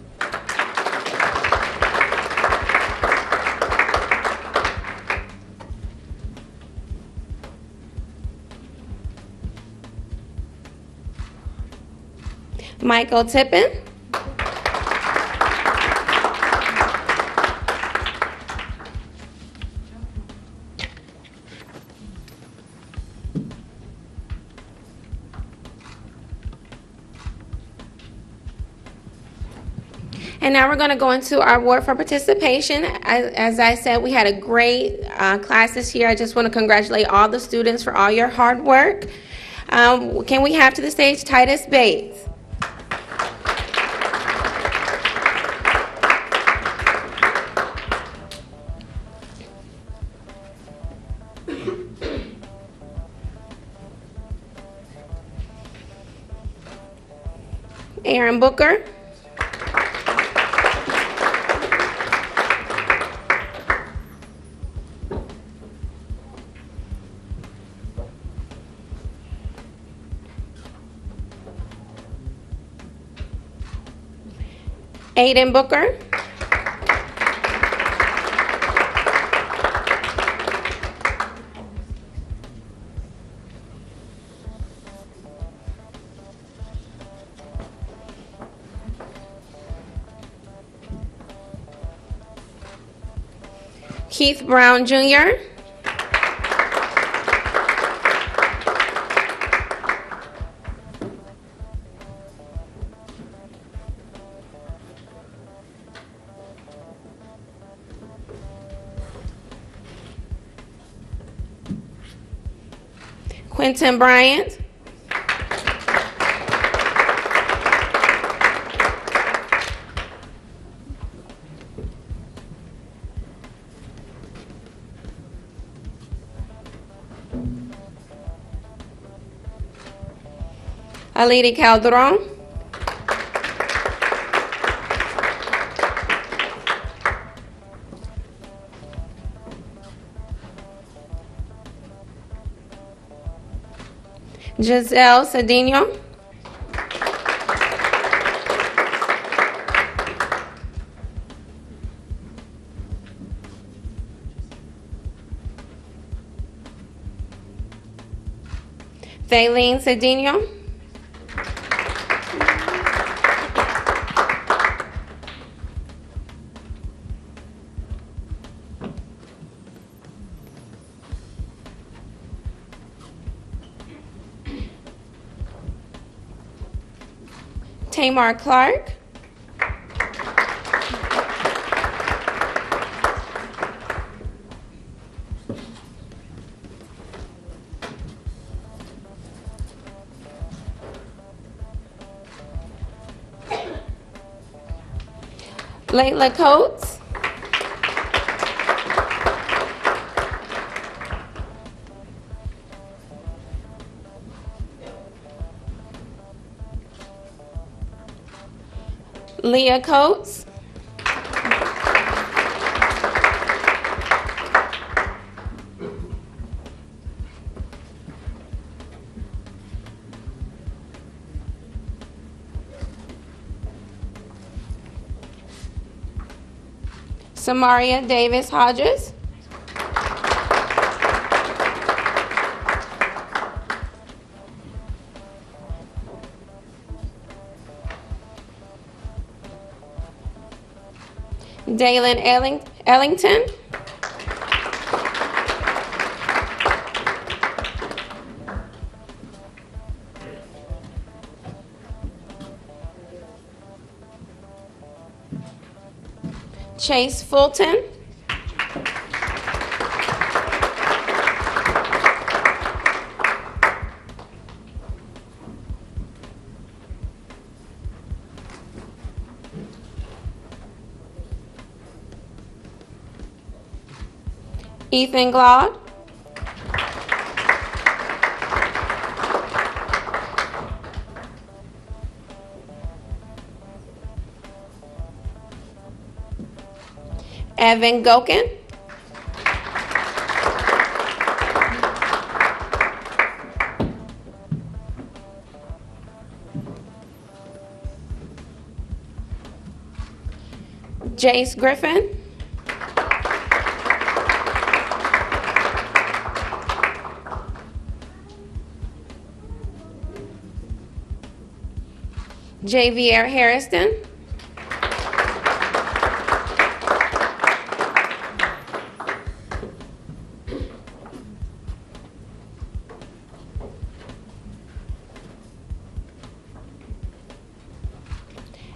Michael Tippin. And now we're going to go into our award for participation. As I said, we had a great class this year. I just want to congratulate all the students for all your hard work. Can we have to the stage Titus Bates? Aaron Booker. Aiden Booker. Keith Brown Jr. Quentin Bryant. Alidi Calderon. Giselle Cedinho. Thaleen Cedinho. Tamar Clark. Layla Coates. Leah Coates. Samaria Davis Hodges. Dalen Ellington. Chase Fulton. Ethan Glaude. Evan Gokin. Jace Griffin. Javier Harrison.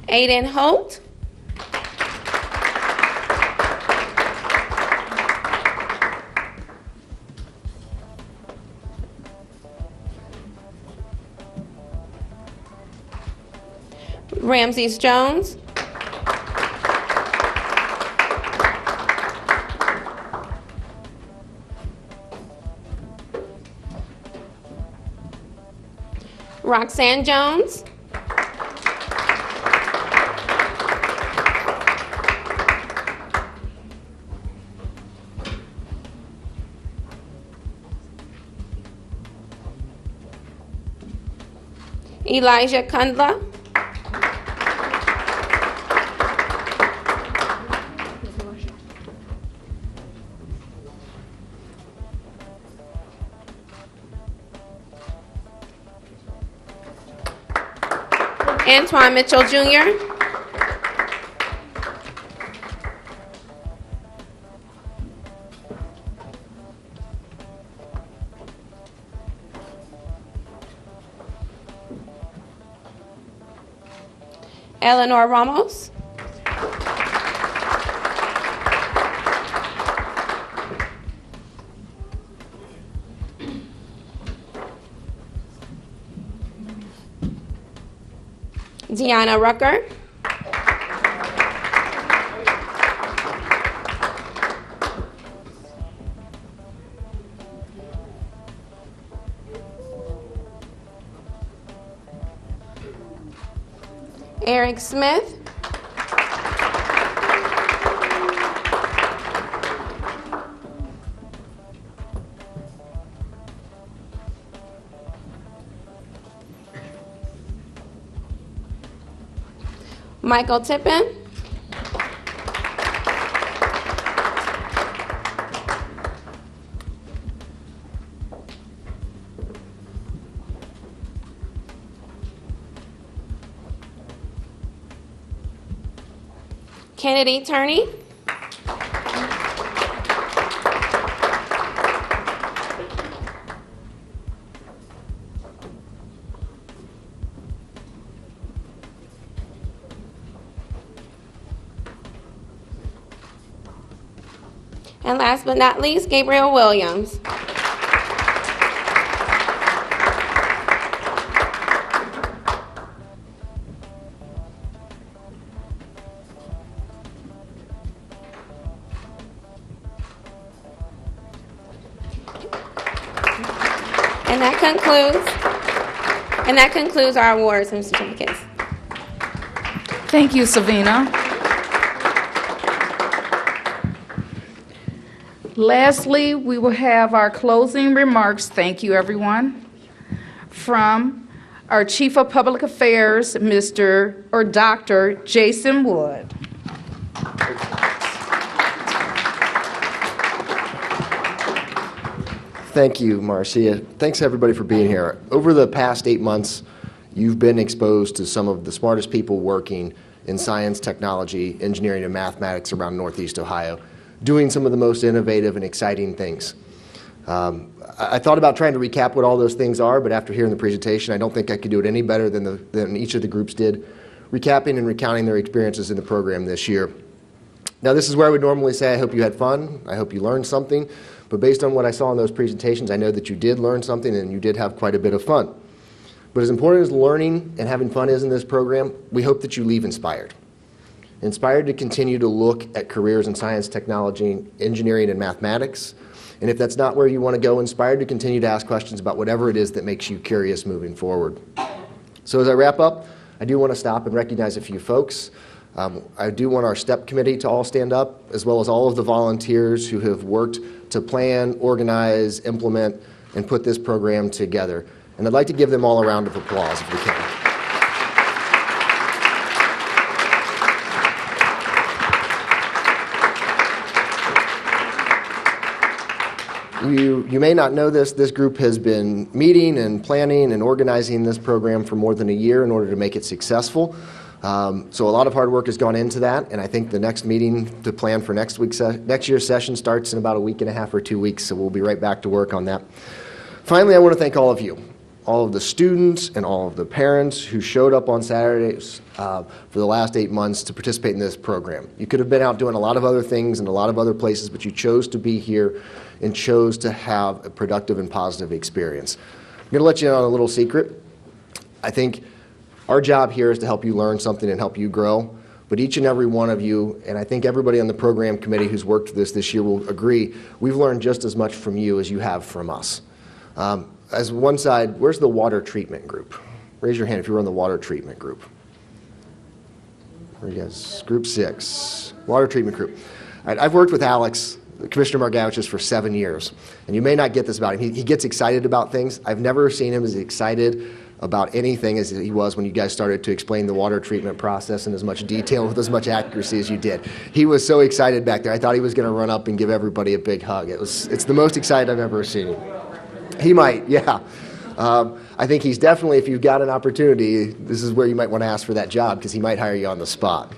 Aiden Holt. Ramses Jones. Roxanne Jones. Elijah Kundla. Antoine Mitchell Jr. Eleanor Ramos. Deanna Rucker. Eric Smith. Michael Tippin. Kennedy Turney. And last but not least, Gabriel Williams. And that concludes our awards and certificates. Thank you, Savina. Lastly, we will have our closing remarks. Thank you, everyone. From our Chief of Public Affairs, Dr. Jason Wood. Thank you, Marcia. Thanks, everybody, for being here. Over the past 8 months, you've been exposed to some of the smartest people working in science, technology, engineering, and mathematics around Northeast Ohio, doing some of the most innovative and exciting things. I thought about trying to recap what all those things are, but after hearing the presentation, I don't think I could do it any better than each of the groups did, recapping and recounting their experiences in the program this year. Now, this is where I would normally say I hope you had fun, I hope you learned something, but based on what I saw in those presentations, I know that you did learn something and you did have quite a bit of fun. But as important as learning and having fun is in this program, we hope that you leave inspired. Inspired to continue to look at careers in science, technology, engineering, and mathematics. And if that's not where you want to go, inspired to continue to ask questions about whatever it is that makes you curious moving forward. So as I wrap up, I do want to stop and recognize a few folks. I do want our STEP committee to all stand up, as well as all of the volunteers who have worked to plan, organize, implement, and put this program together. And I'd like to give them all a round of applause if we can. You may not know this group has been meeting and planning and organizing this program for more than a year in order to make it successful. So a lot of hard work has gone into that, and I think the next meeting to plan for next year's session starts in about a week and a half or 2 weeks, so we'll be right back to work on that. Finally, I want to thank all of you, all of the students and all of the parents who showed up on Saturdays for the last 8 months to participate in this program. You could have been out doing a lot of other things in a lot of other places, but you chose to be here and chose to have a productive and positive experience. I'm going to let you in on a little secret. I think our job here is to help you learn something and help you grow, but each and every one of you, and I think everybody on the program committee who's worked this year will agree, we've learned just as much from you as you have from us. As one side, where's the water treatment group? Raise your hand if you're on the water treatment group. Where are you guys? Group 6, water treatment group. All right, I've worked with Alex, Commissioner Margouches, for 7 years, and you may not get this about him. He gets excited about things. I've never seen him as excited about anything as he was when you guys started to explain the water treatment process in as much detail with as much accuracy as you did. He was so excited back there. I thought he was going to run up and give everybody a big hug. It's the most excited I've ever seen him. He might, yeah. I think he's definitely, if you've got an opportunity, this is where you might want to ask for that job because he might hire you on the spot.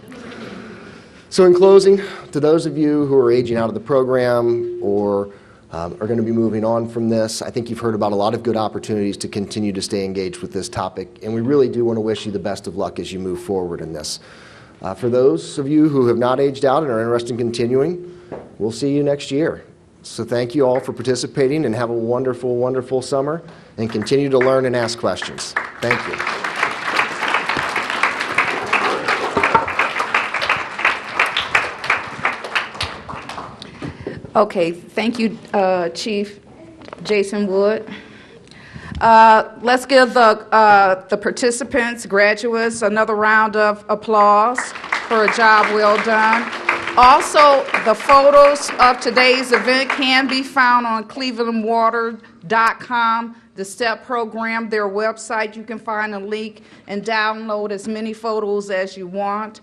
So in closing, to those of you who are aging out of the program or are going to be moving on from this, I think you've heard about a lot of good opportunities to continue to stay engaged with this topic, and we really do want to wish you the best of luck as you move forward in this. For those of you who have not aged out and are interested in continuing, we'll see you next year. So thank you all for participating, and have a wonderful, wonderful summer, and continue to learn and ask questions. Thank you. Okay, thank you, Chief Jason Wood. Let's give the participants, graduates, another round of applause for a job well done. Also, the photos of today's event can be found on clevelandwater.com, the STEP program, their website. You can find a link and download as many photos as you want.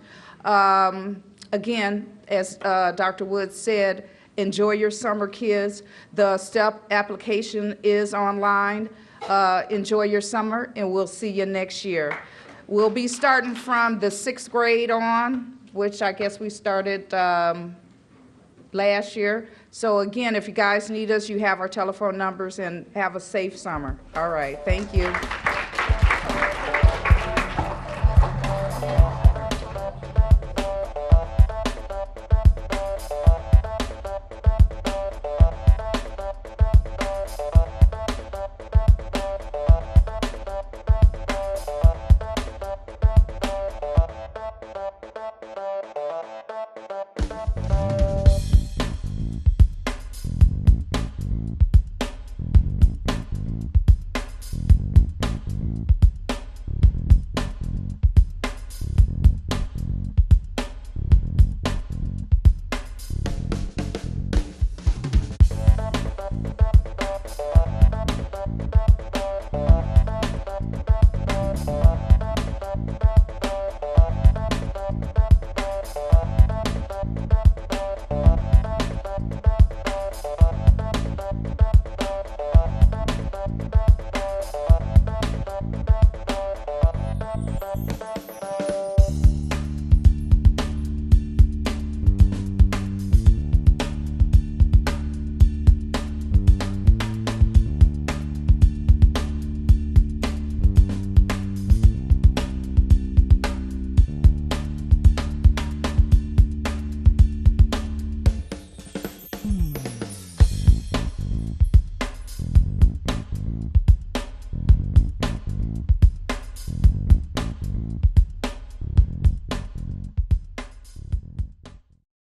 Again, as Dr. Wood said, enjoy your summer, kids. The STEP application is online. Enjoy your summer, and we'll see you next year. We'll be starting from the 6th grade on, which I guess we started last year. So again, if you guys need us, you have our telephone numbers, and have a safe summer. All right, thank you.